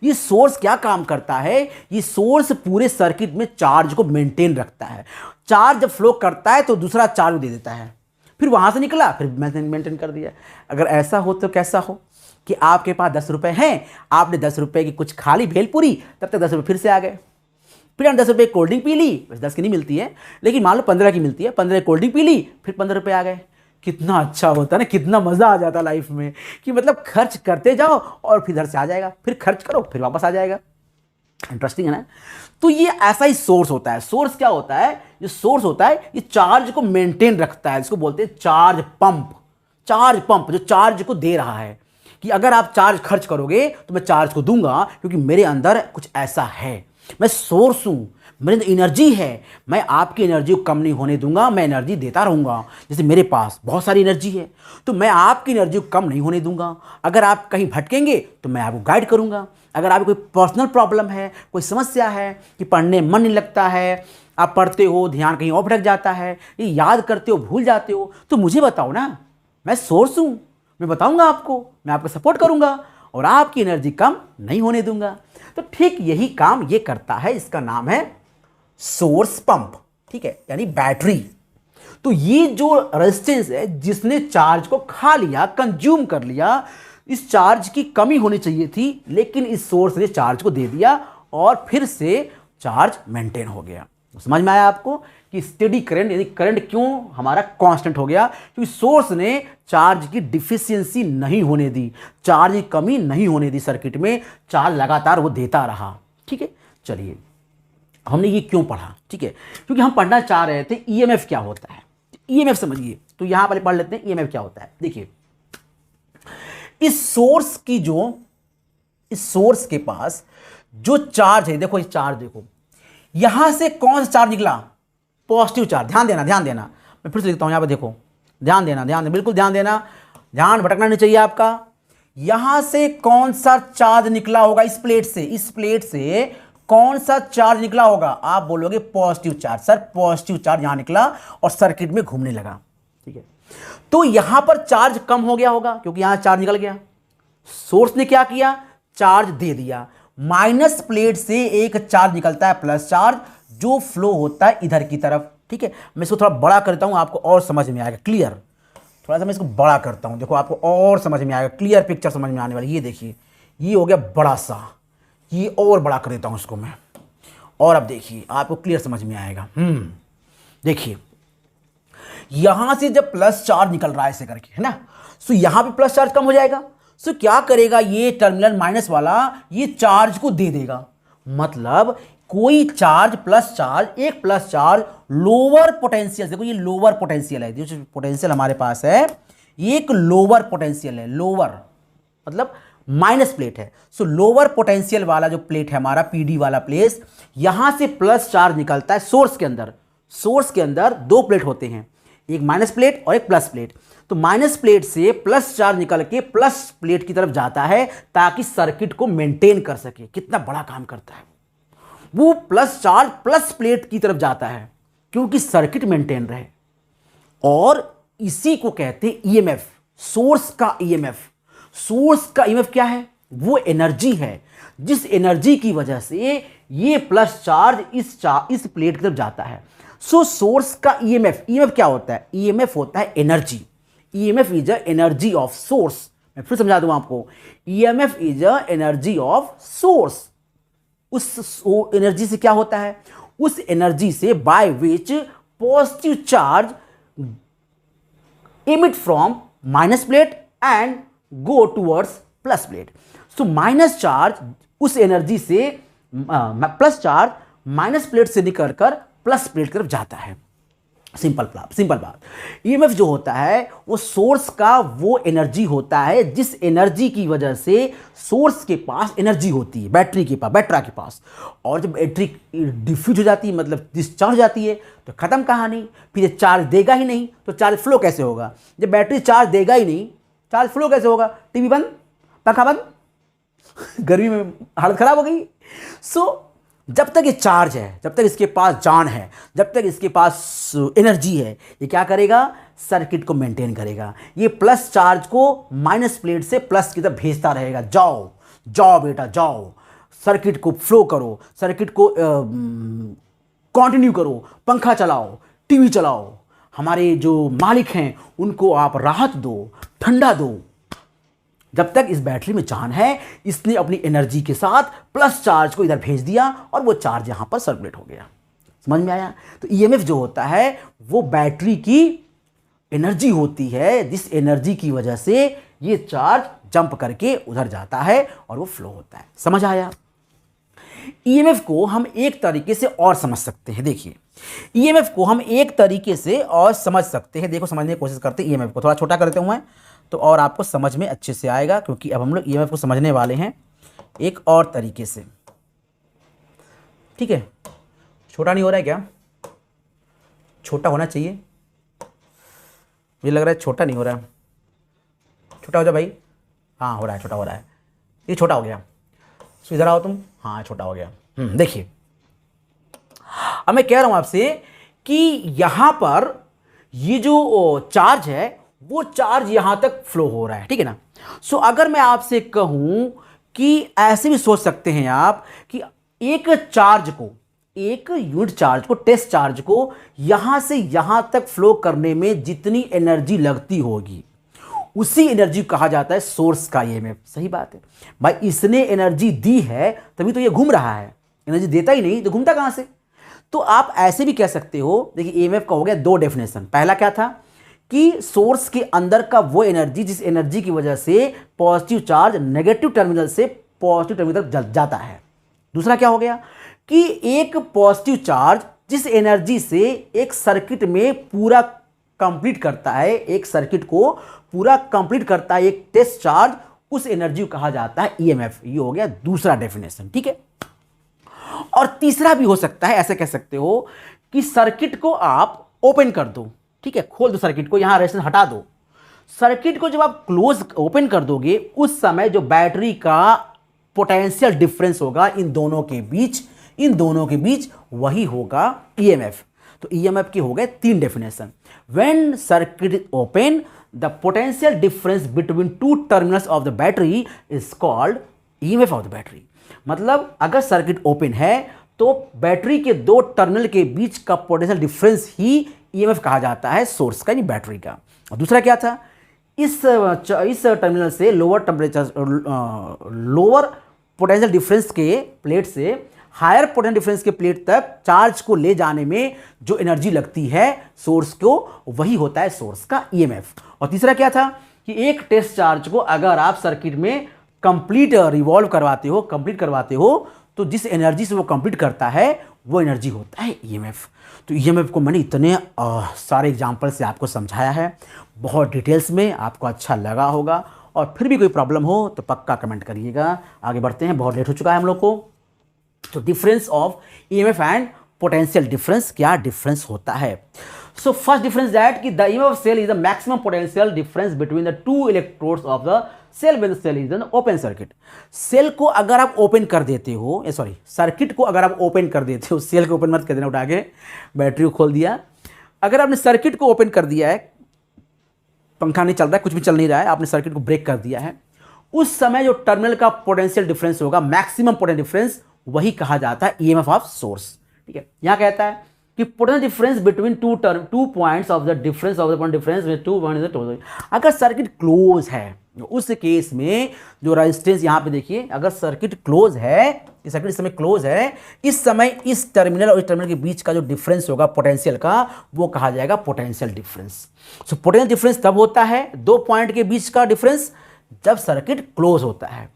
ये सोर्स क्या काम करता है, ये सोर्स पूरे सर्किट में चार्ज को मेंटेन रखता है। चार्ज जब फ्लो करता है तो दूसरा चार्ज दे देता है, फिर वहां से निकला फिर मेंटेन कर दिया। अगर ऐसा हो तो कैसा हो कि आपके पास 10 रुपए हैं, आपने 10 रुपए की कुछ खा ली भेलपुरी, तब तक 10 रुपए फिर से आ गए। फिर हमने 10 रुपए कोल्ड ड्रिंक पी ली, वैसे 10 की नहीं मिलती है लेकिन मान लो 15 की मिलती है, 15 कोल्ड ड्रिंक पी ली, फिर 15 रुपए आ गए। कितना अच्छा होता है ना, कितना मजा आ जाता लाइफ में कि मतलब खर्च करते जाओ और फिर इधर से आ जाएगा, फिर खर्च करो फिर वापस आ जाएगा। इंटरेस्टिंग है ना। तो ये ऐसा ही सोर्स होता है। सोर्स क्या होता है, जो सोर्स होता है ये चार्ज को मेंटेन रखता है, इसको बोलते हैं चार्ज पंप। चार्ज पंप जो चार्ज को दे रहा है कि अगर आप चार्ज खर्च करोगे तो मैं चार्ज को दूंगा, क्योंकि मेरे अंदर कुछ ऐसा है, मैं सोर्स हूं, मेरे अंदर एनर्जी है, मैं आपकी एनर्जी को कम नहीं होने दूंगा, मैं एनर्जी देता रहूंगा। जैसे मेरे पास बहुत सारी एनर्जी है तो मैं आपकी एनर्जी को कम नहीं होने दूंगा। अगर आप कहीं भटकेंगे तो मैं आपको गाइड करूंगा। अगर आपको कोई पर्सनल प्रॉब्लम है, कोई समस्या है कि पढ़ने मन नहीं लगता है, आप पढ़ते हो ध्यान कहीं और भटक जाता है, ये याद करते हो भूल जाते हो, तो मुझे बताओ ना, मैं सोर्स हूं, मैं बताऊंगा आपको, मैं आपको सपोर्ट करूंगा और आपकी एनर्जी कम नहीं होने दूंगा। तो ठीक यही काम ये करता है, इसका नाम है सोर्स पंप, ठीक है, यानी बैटरी। तो ये जो रेजिस्टेंस है जिसने चार्ज को खा लिया, कंज्यूम कर लिया, इस चार्ज की कमी होनी चाहिए थी लेकिन इस सोर्स ने चार्ज को दे दिया और फिर से चार्ज मेंटेन हो गया। समझ में आया आपको कि स्टेडी करंट यानी करंट क्यों हमारा कांस्टेंट हो गया, क्योंकि सोर्स ने चार्ज की डिफिशियंसी नहीं होने दी, चार्ज की कमी नहीं होने दी, सर्किट में चार्ज लगातार वो देता रहा। ठीक है, चलिए हमने ये क्यों पढ़ा, ठीक है, क्योंकि हम पढ़ना चाह रहे थे ईएमएफ क्या होता है। ईएमएफ समझिए, तो यहां पहले पढ़ लेते हैं ईएमएफ क्या होता है। देखिए इस सोर्स के पास जो चार्ज है, देखो इस चार्ज देखो, यहां से कौन सा चार्ज निकला, पॉजिटिव चार्ज। ध्यान देना ध्यान देना, मैं फिर से लिखता हूं यहां पर, देखो ध्यान देना बिल्कुल ध्यान देना, ध्यान भटकना नहीं चाहिए आपका। यहां से कौन सा चार्ज निकला होगा, इस प्लेट से कौन सा चार्ज निकला होगा, आप बोलोगे positive charge. Sir positive charge यहां निकला और सर्किट में घूमने लगा, ठीक है। तो यहां पर चार्ज कम हो गया होगा क्योंकि यहां चार्ज निकल गया। सोर्स ने क्या किया, चार्ज दे दिया। माइनस प्लेट से एक चार्ज निकलता है प्लस चार्ज, जो फ्लो होता है इधर की तरफ, ठीक है। मैं इसको थोड़ा बड़ा करता हूं, आपको और समझ में आएगा क्लियर। थोड़ा सा मैं इसको बड़ा करता हूं, देखो आपको और समझ में आएगा, क्लियर पिक्चर समझ में आने वाली। ये देखिए, ये हो गया बड़ा सा, ये और बड़ा कर देता हूं इसको मैं, और अब देखिए आपको क्लियर समझ में आएगा। देखिए यहां से जब प्लस चार्ज निकल रहा है ऐसे करके, है ना, सो यहां पे प्लस चार्ज कम हो जाएगा। सो क्या करेगा, ये टर्मिनल माइनस वाला ये चार्ज को दे देगा। मतलब कोई चार्ज प्लस चार्ज, एक प्लस चार्ज लोअर पोटेंशियल, देखो ये लोअर पोटेंशियल है, जो पोटेंशियल हमारे पास है ये एक लोअर पोटेंशियल है। लोअर मतलब माइनस प्लेट है, सो लोअर पोटेंशियल वाला जो प्लेट है हमारा पीडी वाला प्लेस, यहां से प्लस चार्ज निकलता है सोर्स के अंदर। सोर्स के अंदर दो प्लेट होते हैं, एक माइनस प्लेट और एक प्लस प्लेट। तो माइनस प्लेट से प्लस चार्ज निकल के प्लस प्लेट की तरफ जाता है ताकि सर्किट को मेंटेन कर सके। कितना बड़ा काम करता है वो, प्लस चार्ज प्लस प्लेट की तरफ जाता है क्योंकि सर्किट मेंटेन रहे। और इसी को कहते हैं ईएमएफ, सोर्स का ईएमएफ। सोर्स का ईएमएफ क्या है, वो एनर्जी है जिस एनर्जी की वजह से ये प्लस चार्ज इस प्लेट की तरफ जाता है। सो सोर्स का ईएमएफ, ईएमएफ क्या होता है, ईएमएफ होता है energy. EMF is a energy of source. मैं फिर समझा दूं आपको, EMF is a energy of source. उस एनर्जी से क्या होता है, उस एनर्जी से by which positive charge emit from minus plate and go towards plus plate. So minus charge उस एनर्जी से प्लस चार्ज माइनस प्लेट से निकलकर प्लस प्लेट की तरफ जाता है। सिंपल बात। ईएमएफ जो होता है वो सोर्स का वो एनर्जी होता है जिस एनर्जी की वजह से सोर्स के पास एनर्जी होती है, बैटरा के पास। और जब बैटरी डिफ्यूज हो जाती है, मतलब डिस्चार्ज हो जाती है, तो खत्म कहानी। फिर ये चार्ज देगा ही नहीं तो चार्ज फ्लो कैसे होगा। जब बैटरी चार्ज देगा ही नहीं, चार्ज फ्लो कैसे होगा। टीवी बंद, पंखा बंद, गर्मी में हालत खराब हो गई। सो जब तक ये चार्ज है, जब तक इसके पास जान है, जब तक इसके पास एनर्जी है, ये क्या करेगा, सर्किट को मेंटेन करेगा। ये प्लस चार्ज को माइनस प्लेट से प्लस की तरफ भेजता रहेगा, जाओ जाओ बेटा जाओ, सर्किट को फ्लो करो, सर्किट को कंटिन्यू करो, पंखा चलाओ, टीवी चलाओ, हमारे जो मालिक हैं उनको आप राहत दो, ठंडा दो। जब तक इस बैटरी में जान है, इसने अपनी एनर्जी के साथ प्लस चार्ज को इधर भेज दिया और वो चार्ज यहां पर सर्कुलेट हो गया। समझ में आया? तो ईएमएफ जो होता है वो बैटरी की एनर्जी होती है, जिस एनर्जी की वजह से ये चार्ज जंप करके उधर जाता है और वो फ्लो होता है। समझ आया? ईएमएफ को हम एक तरीके से और समझ सकते हैं। देखिए, ईएमएफ को हम एक तरीके से और समझ सकते हैं। देखो, समझने की कोशिश करते हैं। ईएमएफ को थोड़ा छोटा करते हुए तो और आपको समझ में अच्छे से आएगा, क्योंकि अब हम लोग ईएमएफ को समझने वाले हैं एक और तरीके से। ठीक है? छोटा नहीं हो रहा है क्या? छोटा होना चाहिए। मुझे लग रहा है छोटा नहीं हो रहा है। छोटा हो जा भाई। हाँ, हो रहा है, छोटा हो रहा है। ये छोटा हो गया। तो इधर आओ तुम। हाँ, छोटा हो गया। देखिए, अब मैं कह रहा हूं आपसे कि यहां पर ये जो चार्ज है वो चार्ज यहां तक फ्लो हो रहा है। ठीक है ना? सो अगर मैं आपसे कहूं कि ऐसे भी सोच सकते हैं आप कि एक चार्ज को, एक यूनिट चार्ज को, टेस्ट चार्ज को यहां से यहां तक फ्लो करने में जितनी एनर्जी लगती होगी उसी एनर्जी कहा जाता है सोर्स का ईएमएफ। सही बात है भाई, इसने एनर्जी दी है तभी तो ये घूम रहा है। एनर्जी देता ही नहीं तो घूमता कहां से? तो आप ऐसे भी कह सकते हो। देखिए, ईएमएफ का हो गया दो डेफिनेशन। पहला क्या था कि सोर्स के अंदर का वो एनर्जी जिस एनर्जी की वजह से पॉजिटिव चार्ज नेगेटिव टर्मिनल से पॉजिटिव टर्मिनल तक जाता है। दूसरा क्या हो गया कि एक पॉजिटिव चार्ज जिस एनर्जी से एक सर्किट में पूरा कंप्लीट करता है, एक सर्किट को पूरा कंप्लीट करता है एक टेस्ट चार्ज, उस एनर्जी को कहा जाता है ईएमएफ। ये हो गया दूसरा डेफिनेशन। ठीक है? और तीसरा भी हो सकता है, ऐसे कह सकते हो कि सर्किट को आप ओपन कर दो। ठीक है? खोल दो सर्किट को, यहां रेजिस्टेंस हटा दो। सर्किट को जब आप क्लोज ओपन कर दोगे उस समय जो बैटरी का पोटेंशियल डिफरेंस होगा इन दोनों के बीच वही होगा ईएमएफ। तो ईएमएफ के हो गए तीन definition. When circuit open, the potential difference between two terminals of the battery is called EMF of the battery. मतलब अगर सर्किट ओपन है तो बैटरी के दो टर्मिनल के बीच का पोटेंशियल डिफरेंस ही ईएमएफ कहा जाता है, सोर्स का, यानी बैटरी का। और दूसरा क्या था? इस टर्मिनल से लोअर पोटेंशियल डिफरेंस के प्लेट से हायर पोटेंशियल डिफरेंस के प्लेट तक चार्ज को ले जाने में जो एनर्जी लगती है सोर्स को, वही होता है सोर्स का ईएमएफ। और तीसरा क्या था कि एक टेस्ट चार्ज को अगर आप सर्किट में कंप्लीट करवाते हो तो जिस एनर्जी से वो कंप्लीट करता है वो एनर्जी होता है ईएमएफ। तो ईएमएफ को मैंने इतने सारे एग्जाम्पल से आपको समझाया है, बहुत डिटेल्स में, आपको अच्छा लगा होगा। और फिर भी कोई प्रॉब्लम हो तो पक्का कमेंट करिएगा। आगे बढ़ते हैं, बहुत लेट हो चुका है हम लोग को। तो difference of EMF and potential difference, क्या डिफरेंस होता है? सो फर्स्ट डिफरेंस दैट कि the EMF cell is the maximum potential difference between the two electrodes of the cell when the cell is an open circuit. Cell को अगर आप open कर देते हो, सर्किट को अगर आप ओपन कर देते हो, सेल को ओपन मत कर देना, उठा के बैटरी को खोल दिया। अगर आपने सर्किट को ओपन कर दिया है, पंखा नहीं चल रहा है, कुछ भी चल नहीं रहा है, आपने सर्किट को ब्रेक कर दिया है, उस समय जो टर्मिनल का पोटेंशियल डिफरेंस होगा, मैक्सिमम पोटेंशियल डिफरेंस, वही कहा जाता है ईएमएफ ऑफ सोर्स। ठीक है? यहां कहता है कि potential difference between two points of the difference of the point difference with two points. अगर सर्किट क्लोज है उस केस में जो रेजिस्टेंस, यहां पे देखिए, अगर सर्किट क्लोज है, सर्किट इस समय क्लोज है, इस समय इस टर्मिनल और इस टर्मिनल के बीच का जो डिफरेंस होगा पोटेंशियल का, वो कहा जाएगा potential difference. So potential difference तब होता है दो पॉइंट के बीच का डिफरेंस जब सर्किट क्लोज होता है।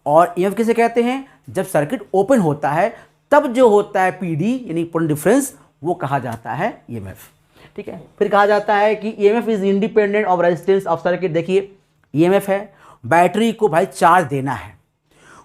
और ईएमएफ किसे कहते हैं? जब सर्किट ओपन होता है तब जो होता है पीडी यानी पोटेंशियल डिफरेंस, वो कहा जाता है ईएमएफ। ठीक है? फिर कहा जाता है कि EMF is independent of resistance of circuit. देखिए, ईएमएफ है, बैटरी को भाई चार्ज देना है,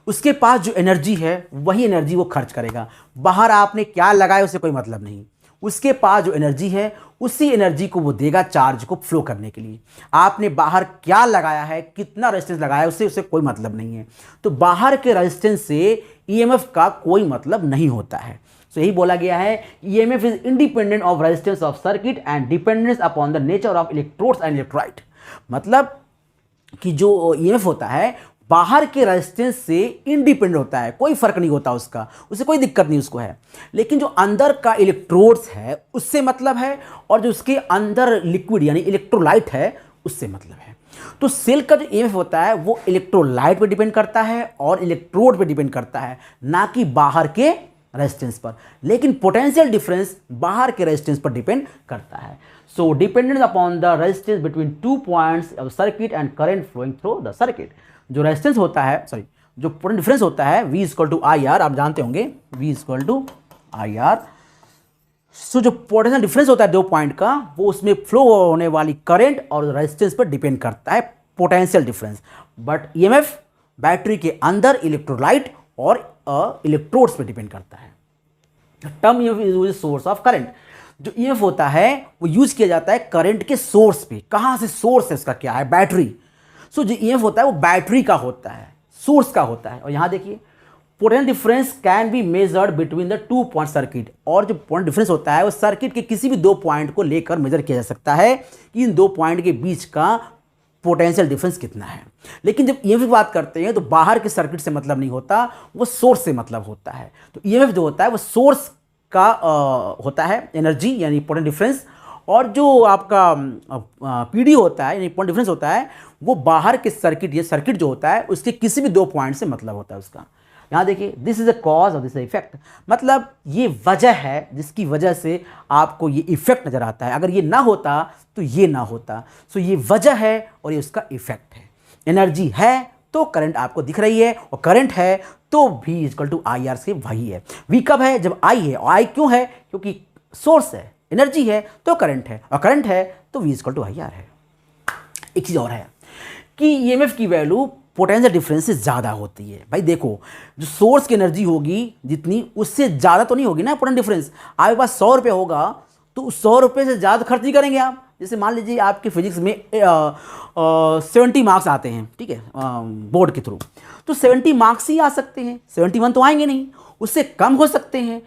उसके पास जो एनर्जी है वही एनर्जी वो खर्च करेगा। बाहर आपने क्या लगाया उससे कोई मतलब नहीं, उसके पास जो एनर्जी है उसी एनर्जी को वो देगा चार्ज को फ्लो करने के लिए। आपने बाहर क्या लगाया है, कितना रेजिस्टेंस लगाया है, उससे कोई मतलब नहीं है। तो बाहर के रेजिस्टेंस से ईएमएफ का कोई मतलब नहीं होता है। तो यही बोला गया है, EMF is independent of resistance of circuit and dependence upon the nature of electrodes and electrolyte. मतलब कि जो ईएमएफ होता है बाहर के रेजिस्टेंस से इंडिपेंडेंट होता है, कोई फर्क नहीं होता उसका, उसे कोई दिक्कत नहीं उसको है। लेकिन जो अंदर का इलेक्ट्रोड्स है उससे मतलब है, और जो उसके अंदर लिक्विड यानी इलेक्ट्रोलाइट है उससे मतलब है। तो सेल का जो ईएमएफ होता है वो इलेक्ट्रोलाइट पे डिपेंड करता है और इलेक्ट्रोड पे डिपेंड करता है, ना कि बाहर के रेजिस्टेंस पर। लेकिन पोटेंशियल डिफरेंस बाहर के रेजिस्टेंस पर डिपेंड करता है। So dependent upon the resistance between 2 points of circuit and current flowing through the circuit. जो रेजिस्टेंस होता है, जो पोटेंशियल डिफरेंस होता है V = IR, आप जानते होंगे V = IR। सो जो पोटेंशियल डिफरेंस होता है दो पॉइंट का, वो उसमें फ्लो होने वाली करंट और रेजिस्टेंस पर डिपेंड करता है, potential difference. But EMF battery के अंदर इलेक्ट्रोलाइट और इलेक्ट्रोड्स पे डिपेंड करता है। Term EMF is source of current. जो ईएमएफ होता है वो यूज किया जाता है करंट के सोर्स पे। कहां से सोर्स है इसका, क्या है, बैटरी। सो जो ईएमएफ होता है वो बैटरी का होता है, सोर्स का होता है। और यहां देखिए potential difference can be measured between the 2 point circuit. और जो पॉइंट डिफरेंस होता है वो सर्किट के किसी भी 2 पॉइंट को लेकर मेजर किया जा सकता है कि इन 2 पॉइंट के बीच का पोटेंशियल डिफरेंस कितना है। लेकिन जब ईएमएफ की बात करते हैं तो बाहर के सर्किट से मतलब नहीं होता, वो सोर्स से मतलब होता है। तो ईएमएफ जो होता है वो सोर्स का होता है, एनर्जी यानी पोटेंशियल डिफरेंस। और जो आपका पीडी होता है यानी पॉइंट डिफरेंस होता है, वो बाहर के सर्किट, ये सर्किट जो होता है उसके किसी भी 2 पॉइंट से मतलब होता है उसका। यहाँ देखिए this is a cause of this effect, मतलब ये वजह है जिसकी वजह से आपको ये इफेक्ट नजर आता है। अगर ये ना होता तो ये ना होता। सो ये वजह है और ये उसका इफेक्ट है। एनर्जी है तो करंट आपको दिख रही है, और करंट है तो V = IR से वही है। V कब है, जब I है। और I क्यों है, क्योंकि सोर्स है, एनर्जी है तो करंट है, और करंट है तो V = IR है। एक चीज और है कि ईएमएफ की वैल्यू पोटेंशियल डिफरेंस से ज़्यादा होती है। भाई देखो, जो सोर्स की एनर्जी होगी जितनी, उससे ज़्यादा तो नहीं होगी ना पोटेंशियल डिफरेंस। आपके पास 100 रुपये होगा तो उस 100 रुपये से ज़्यादा खर्च नहीं करेंगे आप। जैसे मान लीजिए आपके फिजिक्स में 70 मार्क्स आते हैं, ठीक है, बोर्ड के थ्रू, तो 70 मार्क्स ही आ सकते हैं, 71 तो आएंगे नहीं। उससे कम हो सकते हैं,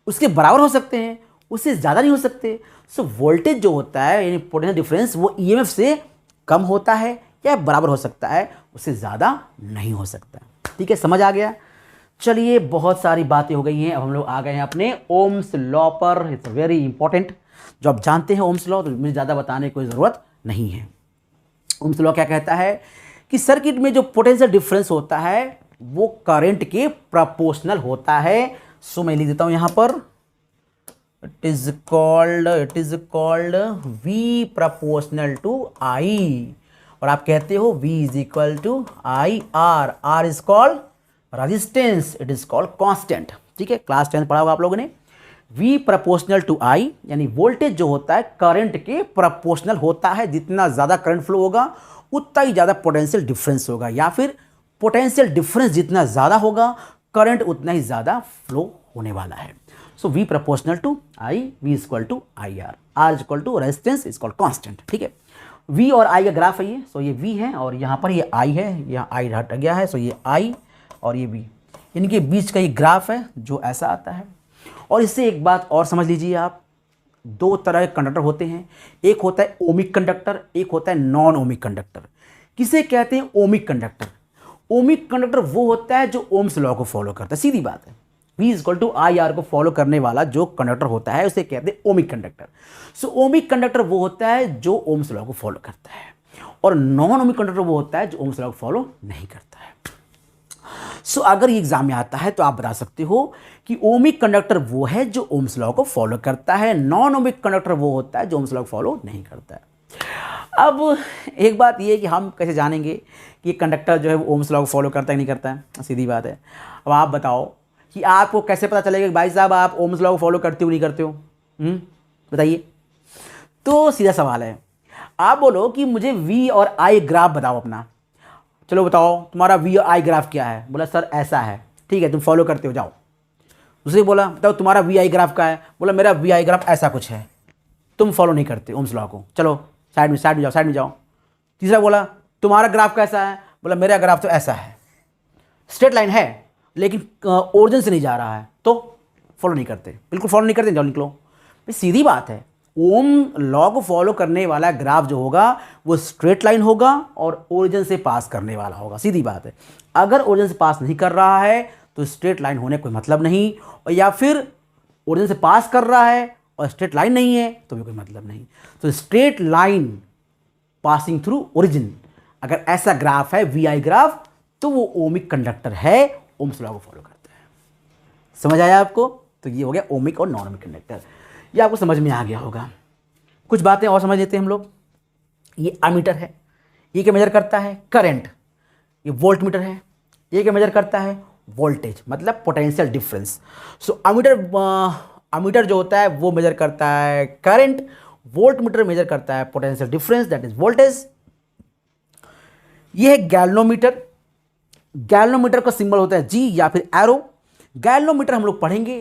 उसके बराबर हो सकते हैं, उससे ज़्यादा नहीं हो सकते। सो वोल्टेज जो होता है यानी पोटेंशियल डिफरेंस, वो ईएमएफ से कम होता है या बराबर हो सकता है, उससे ज़्यादा नहीं हो सकता। ठीक है, समझ आ गया। चलिए, बहुत सारी बातें हो गई हैं, अब हम लोग आ गए हैं अपने ओम्स लॉ पर। It's very important. जो आप जानते हैं ओम्स लॉ, तो मुझे ज़्यादा बताने की कोई ज़रूरत नहीं है। ओम्स लॉ क्या कहता है कि सर्किट में जो पोटेंशियल डिफरेंस होता है वो करंट के प्रोपोर्शनल होता है। सो मैं लिख देता हूँ यहाँ पर, it is called V proportional to I। और आप कहते हो V = IR। R is called resistance, it is called constant. ठीक है, क्लास 10 पढ़ा होगा आप लोगों ने। V प्रोपोर्शनल टू I यानी वोल्टेज जो होता है करंट के प्रोपोर्शनल होता है। जितना ज़्यादा करंट फ्लो होगा उतना ही ज़्यादा पोटेंशियल डिफरेंस होगा, या फिर पोटेंशियल डिफरेंस जितना ज़्यादा होगा करंट उतना ही ज़्यादा फ्लो होने वाला है। So V proportional to I, V = IR, R = resistance is called constant. ठीक है, V और I का ग्राफ है ये। सो ये V है और यहाँ पर ये I है, यहाँ I हट गया है। सो ये I और ये V, इनके बीच का ये ग्राफ है जो ऐसा आता है। और इससे एक बात और समझ लीजिए आप, 2 तरह के कंडक्टर होते हैं। एक होता है ओमिक कंडक्टर, एक होता है नॉन ओमिक कंडक्टर। किसे कहते हैं ओमिक कंडक्टर? ओमिक कंडक्टर वो होता है जो ओम्स लॉ को फॉलो करता है, सीधी बात है। V = IR को फॉलो करने वाला जो कंडक्टर होता है उसे कहते हैं ओमिक कंडक्टर। सो ओमिक कंडक्टर वो होता है जो ओम्स लॉ को फॉलो करता है, और नॉन ओमिक कंडक्टर वो होता है जो ओम्स लॉ को फॉलो नहीं करता है। सो अगर ये एग्जाम में आता है तो आप बता सकते हो कि ओमिक कंडक्टर वो है जो ओम्स लॉ को फॉलो करता है, नॉन ओमिक कंडक्टर वो होता है जो ओम्स लॉ को फॉलो नहीं करता है। अब एक बात ये है कि हम कैसे जानेंगे कि कंडक्टर जो है वो ओम्स लॉ को फॉलो करता है नहीं करता है? सीधी बात है। अब आप बताओ कि आपको कैसे पता चलेगा कि भाई साहब आप ओम्स लॉ को फॉलो करते हो नहीं करते हो? बताइए। तो सीधा सवाल है, आप बोलो कि मुझे V और I ग्राफ बताओ अपना। चलो बताओ तुम्हारा V और I ग्राफ क्या है? बोला सर ऐसा है। ठीक है, तुम फॉलो करते हो, जाओ। दूसरे बोला बताओ तुम्हारा V I ग्राफ क्या है? बोला मेरा V I ग्राफ ऐसा कुछ है। तुम फॉलो नहीं करते ओम्स लॉ को, चलो साइड में जाओ। तीसरा बोला तुम्हारा ग्राफ कैसा है? बोला मेरा ग्राफ तो ऐसा है, स्ट्रेट लाइन है लेकिन ओरिजिन से नहीं जा रहा है, तो फॉलो नहीं करते, बिल्कुल फॉलो नहीं करते, जाओ निकलो। भाई सीधी बात है, ओम लॉ को फॉलो करने वाला ग्राफ जो होगा वो स्ट्रेट लाइन होगा और ओरिजिन से पास करने वाला होगा, सीधी बात है। अगर ओरिजिन से पास नहीं कर रहा है तो स्ट्रेट लाइन होने कोई मतलब नहीं, और या फिर ओरिजिन से पास कर रहा है और स्ट्रेट लाइन नहीं है तो भी कोई मतलब नहीं। तो straight line passing through origin, अगर ऐसा ग्राफ है वी आई ग्राफ, तो वो ओमिक कंडक्टर है, ओम्स लॉ को फॉलो करता है। समझ आया आपको? तो ये हो गया ओमिक और नॉन ओमिक कंडक्टर, ये आपको समझ में आ गया होगा। कुछ बातें और समझ लेते हैं हम लोग। ये अमीटर है, ये क्या मेजर करता है? करंट। ये वोल्ट मीटर है, ये क्या मेजर करता है? वोल्टेज, मतलब पोटेंशियल डिफरेंस। सो अमीटर जो होता है वो मेजर करता है करंट, वोल्ट मीटर मेजर करता है potential difference, that is voltage. ये है गैल्वेनोमीटर। गैल्वेनोमीटर का सिंबल होता है जी या फिर एरो। गैल्वेनोमीटर हम लोग पढ़ेंगे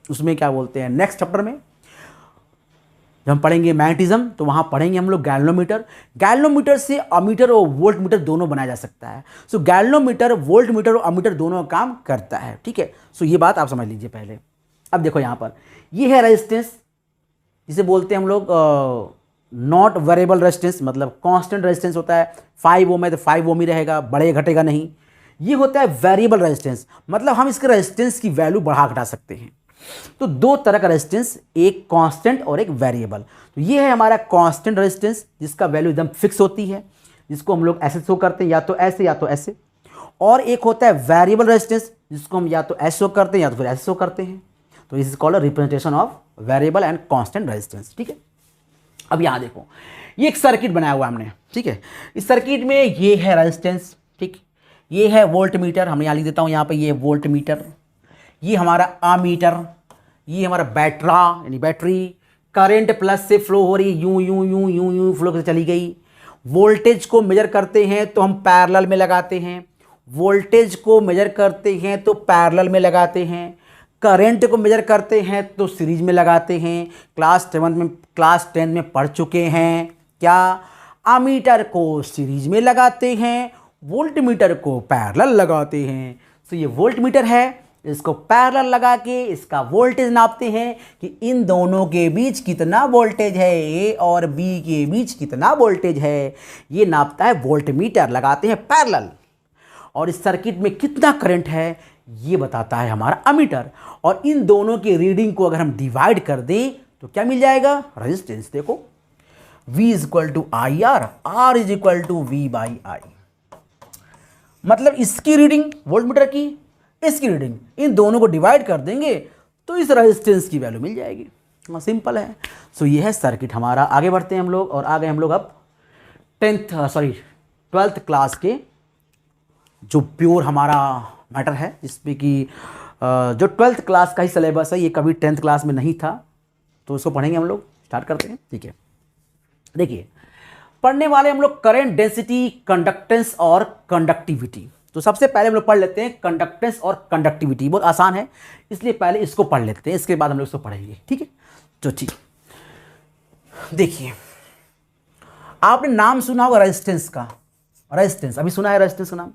उसमें क्या बोलते हैं नेक्स्ट चैप्टर में, जब हम पढ़ेंगे मैग्नेटिज्म तो वहाँ पढ़ेंगे हम लोग गैल्वेनोमीटर। गैल्वेनोमीटर से अमीटर और वोल्ट मीटर दोनों बनाया जा सकता है। सो गैल्वेनोमीटर वोल्ट मीटर और अमीटर दोनों का काम करता है, ठीक है। सो ये बात आप समझ लीजिए पहले। अब देखो यहाँ पर ये है रेजिस्टेंस, जिसे बोलते हैं हम लोग नॉट वेरिएबल रेजिस्टेंस, मतलब कांस्टेंट रेजिस्टेंस होता है। 5 ओम है तो 5 ओम ही रहेगा, बढ़े घटेगा नहीं। ये होता है वेरिएबल रेजिस्टेंस, मतलब हम इसके रेजिस्टेंस की वैल्यू बढ़ा घटा सकते हैं। तो दो तरह का रेजिस्टेंस, एक कांस्टेंट और एक वेरिएबल। तो ये है हमारा कांस्टेंट रेजिस्टेंस, जिसका वैल्यू एकदम फिक्स होती है, जिसको हम लोग ऐसे शो करते हैं, या तो ऐसे या तो ऐसे। और एक होता है वेरिएबल रेजिस्टेंस, जिसको हम या तो ऐसे शो करते हैं या तो फिर ऐसे शो करते हैं। तो this is called representation of variable and constant resistance, ठीक है। अब यहाँ देखो, ये एक सर्किट बनाया हुआ हमने, ठीक है। इस सर्किट में ये है रेजिस्टेंस, ठीक, ये है वोल्ट मीटर, हमने यहाँ लिख देता हूँ यहाँ पे, ये वोल्ट मीटर, ये हमारा अमीटर, ये हमारा बैटरा यानी बैटरी। करंट प्लस से फ्लो हो रही है, यूं यूं यूं यूं यूं फ्लो करके चली गई। वोल्टेज को मेजर करते हैं तो हम पैरेलल में लगाते हैं, वोल्टेज को मेजर करते हैं तो पैरेलल में लगाते हैं, करंट को मेजर करते हैं तो सीरीज में लगाते हैं। क्लास 10 में पढ़ चुके हैं क्या? अमीटर को सीरीज में लगाते हैं, वोल्ट मीटर को पैरेलल लगाते हैं। तो ये वोल्ट मीटर है, इसको पैरेलल लगा के इसका वोल्टेज नापते हैं कि इन दोनों के बीच कितना वोल्टेज है, ए और बी के बीच कितना वोल्टेज है, ये नापता है वोल्ट मीटर, लगाते हैं पैरेलल। और इस सर्किट में कितना करंट है ये बताता है हमारा अमीटर। और इन दोनों की रीडिंग को अगर हम डिवाइड कर दें तो क्या मिल जाएगा? रेजिस्टेंस। देखो V is equal to I R, R is equal to V by I. मतलब इसकी रीडिंग वोल्ट मीटर की, इसकी रीडिंग, इन दोनों को डिवाइड कर देंगे तो इस रेजिस्टेंस की वैल्यू मिल जाएगी। सिंपल है। सो ये है सर्किट हमारा। आगे बढ़ते हैं हम लोग, और आगे हम लोग अब 12th क्लास के जो प्योर हमारा मैटर है, जिसमें कि जो 12th क्लास का ही सिलेबस है, ये कभी 10th क्लास में नहीं था, तो इसको पढ़ेंगे हम लोग। स्टार्ट करते हैं, ठीक है। देखिए, पढ़ने वाले हम लोग करंट डेंसिटी, कंडक्टेंस और कंडक्टिविटी। तो सबसे पहले हम लोग पढ़ लेते हैं कंडक्टेंस और कंडक्टिविटी। बहुत आसान है, इसलिए पहले इसको पढ़ लेते हैं, इसके बाद हम लोग इसको पढ़ेंगे, ठीक है। तो ठीक, देखिए, आपने नाम सुना होगा रेजिस्टेंस का। रेजिस्टेंस अभी सुना है, रेजिस्टेंस का नाम।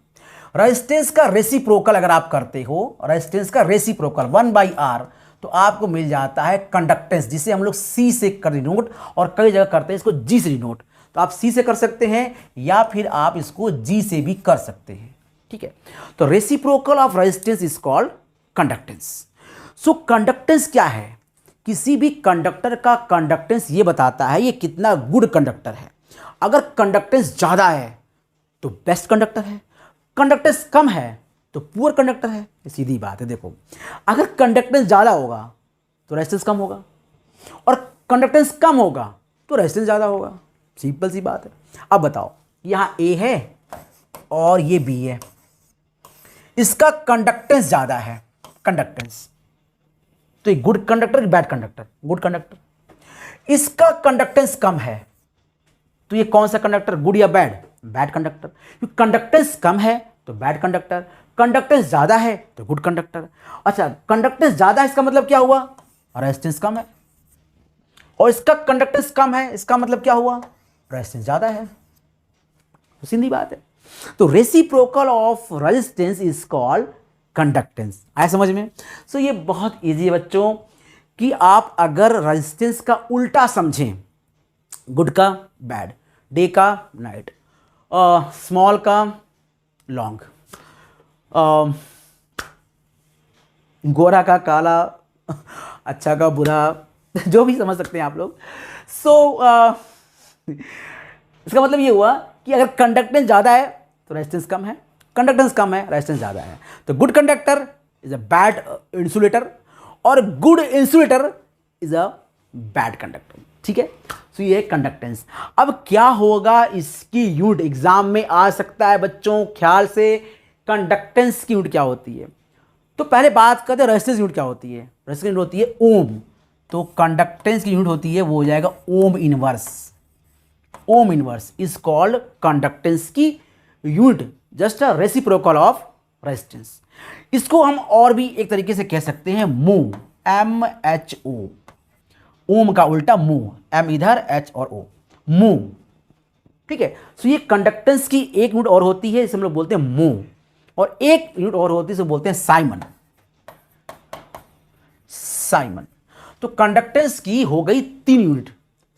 रेजिस्टेंस का रेसिप्रोकल अगर आप करते हो, रेजिस्टेंस का रेसिप्रोकल 1/r, तो आपको मिल जाता है कंडक्टेंस, जिसे हम लोग C से कर डिनोट, और कई जगह करते हैं इसको G से डिनोट। तो आप C से कर सकते हैं या फिर आप इसको G से भी कर सकते हैं, ठीक है। तो reciprocal of resistance is called conductance. So conductance क्या है? किसी भी कंडक्टर का कंडक्टेंस ये बताता है ये कितना गुड कंडक्टर है। अगर कंडक्टेंस ज़्यादा है तो बेस्ट कंडक्टर है, कंडक्टेंस कम है तो पुअर कंडक्टर है। सीधी बात है। देखो, अगर कंडक्टेंस ज़्यादा होगा तो रेजिस्टेंस कम होगा, और कंडक्टेंस कम होगा तो रेजिस्टेंस ज़्यादा होगा। सिंपल सी बात है। अब बताओ, यहाँ A है और ये B है, इसका कंडक्टेंस ज़्यादा है, कंडक्टेंस, तो ये good conductor bad conductor? Good conductor. इसका कंडक्टेंस कम है, तो ये कौन सा कंडक्टर? गुड या बैड? Bad conductor. क्योंकि कंडक्टेंस कम है तो बैड कंडक्टर, कंडक्टेंस ज़्यादा है तो गुड कंडक्टर। अच्छा, कंडक्टेंस ज़्यादा है इसका मतलब क्या हुआ? रेजिस्टेंस कम है, और इसका कंडक्टेंस कम है, इसका मतलब क्या हुआ? रेजिस्टेंस ज़्यादा है। तो सीधी बात है। तो reciprocal of resistance is called conductance. आया समझ में? सो ये बहुत ईजी है बच्चों। कि आप अगर रेजिस्टेंस का उल्टा समझें, गुड का बैड, डे का नाइट, स्मॉल का लॉन्ग, गोरा का काला, अच्छा का बुरा, जो भी समझ सकते हैं आप लोग। इसका मतलब ये हुआ कि अगर कंडक्टेंस ज़्यादा है तो रेजिस्टेंस कम है, कंडक्टेंस कम है रेजिस्टेंस ज़्यादा है। तो good conductor is a bad insulator और good insulator is a bad conductor. ठीक है, तो ये कंडक्टेंस। अब क्या होगा, इसकी यूनिट एग्जाम में आ सकता है बच्चों, ख्याल से। कंडक्टेंस की यूनिट क्या होती है, तो पहले बात करते हैं रेजिस्टेंस यूनिट क्या होती है। रेजिस्टेंस यूनिट होती है ओम, तो कंडक्टेंस की यूनिट होती है वो हो जाएगा ohm inverse. Ohm inverse is called conductance की unit, just a reciprocal of resistance. इसको हम और भी एक तरीके से कह सकते हैं मो, MHO, ओम का उल्टा मो, एम इधर एच और ओ, मो। ठीक है, सो ये कंडक्टेंस की एक यूनिट और होती है, इसे हम लोग बोलते हैं मो, और एक यूनिट और होती है इसे बोलते हैं साइमन। साइमन। तो कंडक्टेंस की हो गई 3 यूनिट,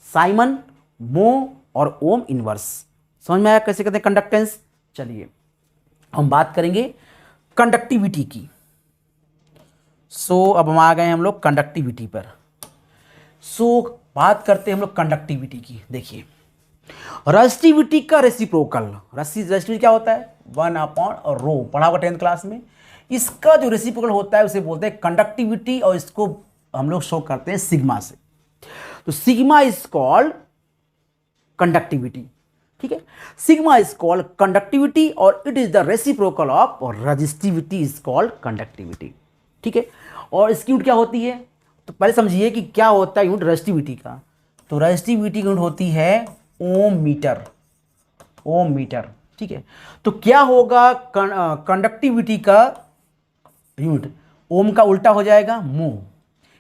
साइमन, मो और ओम इनवर्स। समझ में आया कैसे कहते हैं कंडक्टेंस। चलिए हम बात करेंगे कंडक्टिविटी की। अब हम आ गए हम लोग कंडक्टिविटी पर। बात करते हैं हम लोग कंडक्टिविटी की। देखिए रेसिस्टिविटी का रेसिप्रोकल, रेसिस्टिविटी क्या होता है, 1/ρ, पढ़ा होगा 10th क्लास में। इसका जो रेसिप्रोकल होता है उसे बोलते हैं कंडक्टिविटी, और इसको हम लोग शो करते हैं सिग्मा से। तो सिग्मा इज कॉल्ड कंडक्टिविटी। ठीक है, सिग्मा इज कॉल्ड कंडक्टिविटी और it is the reciprocal of, और रेजिस्टिविटी इज कॉल्ड कंडक्टिविटी। ठीक है, और इसकी यूनिट क्या होती है, तो पहले समझिए कि क्या होता है यूनिट रेजिस्टिविटी का। तो रेजिस्टिविटी की यूनिट होती है ओम मीटर, ओम मीटर। ठीक है, तो क्या होगा कंडक्टिविटी का यूनिट, ओम का उल्टा हो जाएगा मो,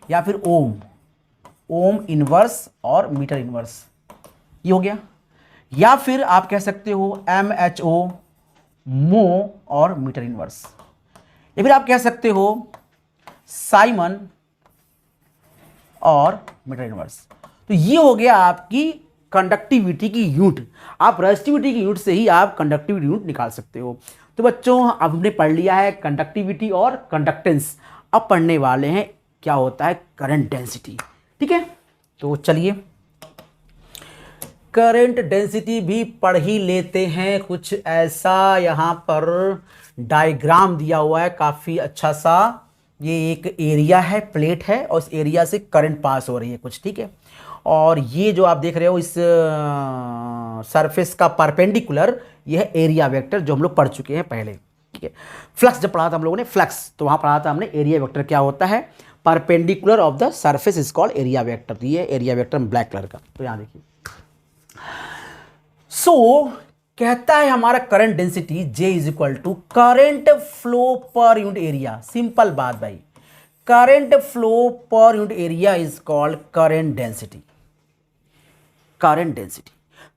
या फिर ओम, ओम इनवर्स और मीटर इनवर्स, ये हो गया। या फिर आप कह सकते हो MHO, मो और मीटर इनवर्स, या फिर आप कह सकते हो साइमन और मीटर इनवर्स। तो ये हो गया आपकी कंडक्टिविटी की यूनिट। आप रेजिस्टिविटी की यूनिट से ही आप कंडक्टिविटी यूनिट निकाल सकते हो। तो बच्चों अब हमने पढ़ लिया है कंडक्टिविटी और कंडक्टेंस। अब पढ़ने वाले हैं क्या होता है करंट डेंसिटी। ठीक है, तो चलिए करंट डेंसिटी भी पढ़ ही लेते हैं। कुछ ऐसा यहाँ पर डायग्राम दिया हुआ है काफ़ी अच्छा सा। ये एक एरिया है, प्लेट है, और इस एरिया से करंट पास हो रही है कुछ। ठीक है, और ये जो आप देख रहे हो इस सरफेस का परपेंडिकुलर, ये है एरिया वेक्टर, जो हम लोग पढ़ चुके हैं पहले। ठीक है, फ्लक्स जब पढ़ा था हम लोगों ने, फ्लक्स, तो वहाँ पढ़ा था हमने एरिया वेक्टर क्या होता है, perpendicular of the surface is called area vector. तो ये एरिया वेक्टर ब्लैक कलर का, तो यहाँ देखिए। कहता है हमारा current density J is equal to current flow per unit area. Simple बात भाई, current flow per unit area is called current density. Current density,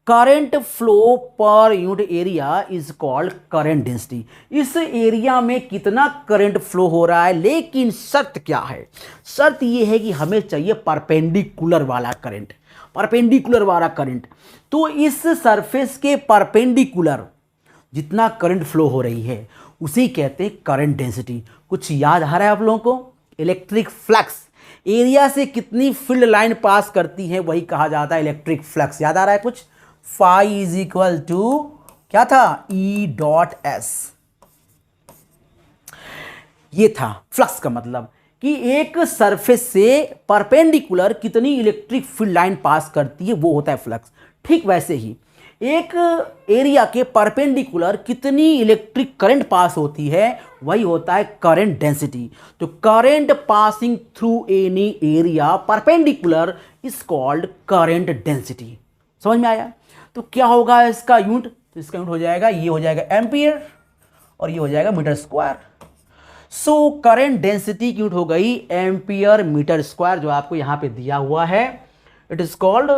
current flow per unit area is called current density. इस area में कितना current flow हो रहा है, लेकिन शर्त क्या है, शर्त यह है कि हमें चाहिए परपेंडिकुलर वाला करंट, परपेंडिकुलर वाला करंट। तो इस सरफेस के परपेंडिकुलर जितना करंट फ्लो हो रही है उसे कहते हैं करंट डेंसिटी। कुछ याद आ रहा है आप लोगों को, इलेक्ट्रिक फ्लक्स, एरिया से कितनी फील्ड लाइन पास करती है वही कहा जाता है इलेक्ट्रिक फ्लक्स। याद आ रहा है कुछ, फाई इज इक्वल टू क्या था, E.S। ये था फ्लक्स का मतलब कि एक सरफेस से परपेंडिकुलर कितनी इलेक्ट्रिक फील्ड लाइन पास करती है वो होता है फ्लक्स। ठीक वैसे ही एक एरिया के परपेंडिकुलर कितनी इलेक्ट्रिक करंट पास होती है वही होता है करंट डेंसिटी। तो current passing through any area perpendicular is called current density. समझ में आया। तो क्या होगा इसका यूनिट, तो इसका यूनिट हो जाएगा, ये हो जाएगा एम्पियर और ये हो जाएगा meter square. So current density की यूनिट हो गई एम्पियर मीटर स्क्वायर, जो आपको यहां पे दिया हुआ है। इट इज कॉल्ड,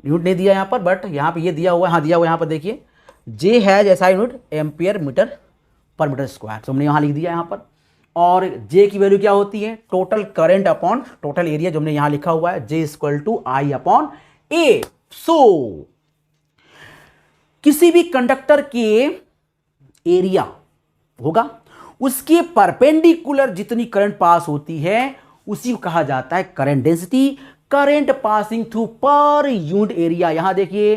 यूनिट नहीं दिया यहाँ पर बट यहाँ पे ये दिया हुआ है, हाँ दिया हुआ है यहाँ पर देखिए, जे है जैसा यूनिट एम्पियर मीटर पर मीटर स्क्वायर, तो हमने यहाँ लिख दिया यहाँ पर। और जे की वैल्यू क्या होती है, total current upon total area, जो हमने यहां लिखा हुआ है J equal to I upon ए। सो किसी भी कंडक्टर के एरिया होगा, उसके परपेंडिकुलर जितनी करंट पास होती है उसी को कहा जाता है current density. Current passing through per unit area, यहां देखिए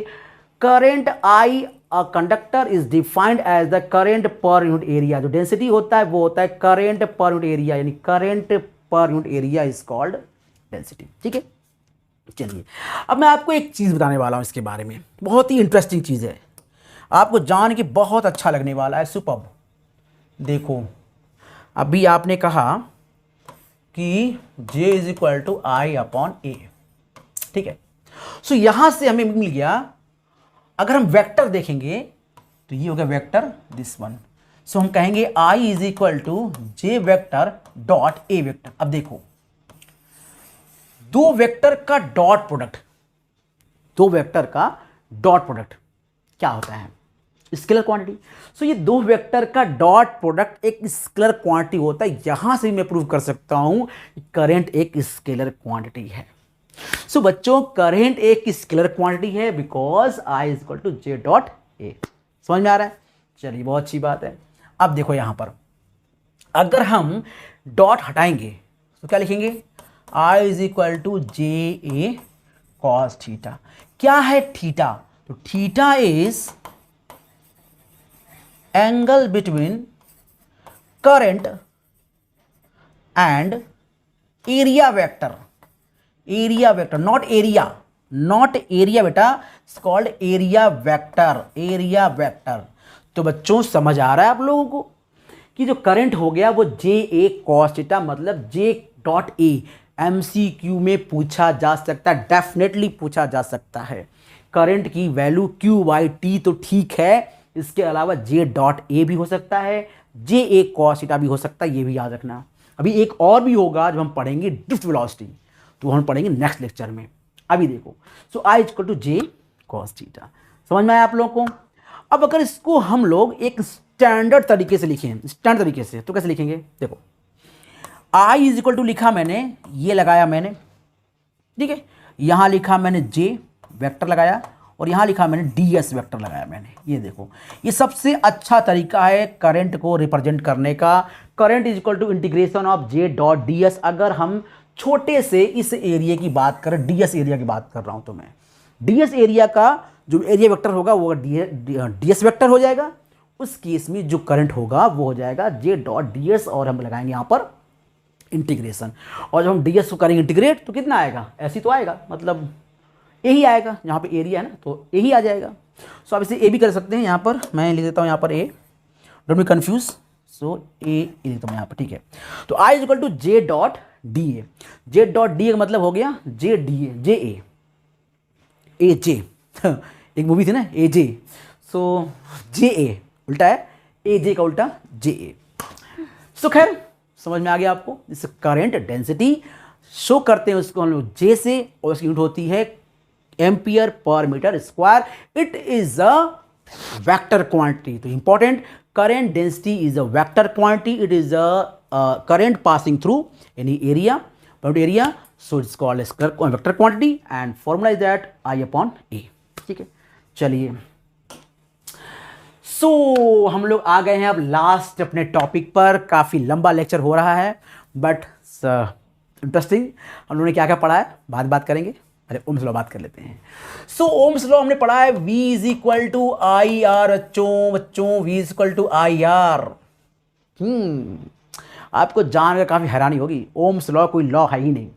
current I a conductor is defined as the current per unit area. जो डेंसिटी होता है वो होता है करंट पर यूनिट एरिया, यानी current per unit area is called density. ठीक है, चलिए अब मैं आपको एक चीज बताने वाला हूं इसके बारे में, बहुत ही इंटरेस्टिंग चीज है, आपको जान के बहुत अच्छा लगने वाला है। सुपर्ब। देखो अभी आपने कहा कि J is equal to I upon A, ठीक है। सो यहां से हमें मिल गया, अगर हम वेक्टर देखेंगे तो ये हो गया वेक्टर दिस वन। सो हम कहेंगे I is equal to J vector dot A vector. अब देखो दो वेक्टर का डॉट प्रोडक्ट, दो वेक्टर का डॉट प्रोडक्ट क्या होता है, स्केलर क्वांटिटी। सो ये दो वेक्टर का डॉट प्रोडक्ट एक स्केलर क्वांटिटी होता है। यहां से मैं प्रूव कर सकता हूं करंट एक स्केलर क्वांटिटी है। सो बच्चों करंट एक स्केलर क्वांटिटी है because I is equal to J dot A. समझ में आ रहा है? चलिए बहुत अच्छी बात है। अब देखो यहां पर अगर हम डॉट हटाएंगे तो क्या लिखेंगे, I is equal to J A cos theta. क्या है थीटा, तो theta is angle between current and area vector. Area vector not area, not area बेटा, it's called area vector, area vector. तो बच्चों समझ आ रहा है आप लोगों को कि जो करंट हो गया वो जे ए कॉस थीटा, मतलब जे डॉट ए। एमसीक्यू में पूछा जा सकता है, डेफिनेटली पूछा जा सकता है। करंट की वैल्यू क्यू बाई टी तो ठीक है, इसके अलावा जे डॉट ए भी हो सकता है, जे ए कॉस थीटा भी हो सकता है, ये भी याद रखना। अभी एक और भी होगा जब हम पढ़ेंगे ड्रिफ्ट वेलोसिटी, तो हम पढ़ेंगे नेक्स्ट लेक्चर में। अभी देखो so I equal to J cos theta. समझ में आया आप लोगों को? अब अगर इसको हम लोग एक स्टैंडर्ड तरीके से लिखें, स्टैंडर्ड तरीके से, तो कैसे लिखेंगे, देखो आई इज इक्वल टू लिखा मैंने, ये लगाया मैंने, ठीक है, यहां लिखा मैंने जे वेक्टर लगाया और यहां लिखा मैंने डी एस वेक्टर लगाया मैंने। ये देखो ये सबसे अच्छा तरीका है करंट को रिप्रेजेंट करने का। Current is equal to integration of J dot D S. अगर हम छोटे से इस एरिया की बात करें, डी एस एरिया की बात कर रहा हूं, तो मैं डी एस एरिया का जो एरिया वेक्टर होगा वो डी एस वेक्टर हो जाएगा। उस केस में जो करंट होगा वो हो जाएगा जे डॉट डी एस, और हम लगाएंगे यहां पर इंटीग्रेशन। और जब हम डी एस को करेंगे इंटीग्रेट तो कितना आएगा, ऐसी तो आएगा, मतलब यही आएगा, यहाँ पे एरिया है ना तो यही आ जाएगा। सो आप इसे ए भी कर सकते हैं, यहाँ पर मैं लिख देता हूँ यहाँ पर A, don't be confuse. So A लिखता हूँ यहाँ पर, ठीक है। तो I is equal to J dot D A. J dot D A का मतलब हो गया जे डी ए, जे ए जे एक मूवी थी ना ए जे, सो जे ए उल्टा है, ए जे का उल्टा जे ए। सो खैर समझ में आ गया आपको। इस करंट डेंसिटी शो करते हैं उसको हम लोग जे से, और उसकी यूनिट होती है ampere per metre square. It is a vector quantity. तो important, current density is a vector quantity, it is a current passing through any area, bound area, so it's called as vector quantity and formula is that I upon A. ठीक है, चलिए सो हम लोग आ गए हैं अब last अपने topic पर। काफ़ी लंबा लेक्चर हो रहा है बट इंटरेस्टिंग। हम लोगों ने क्या क्या पढ़ा है बात करेंगे। अरे ओम्स लॉ बात कर लेते हैं। सो ओम्स लॉ हमने पढ़ा है, V is equal to I R. बच्चों V is equal to I R. आपको जानकर काफ़ी हैरानी होगी, ओम्स लॉ कोई लॉ है ही नहीं।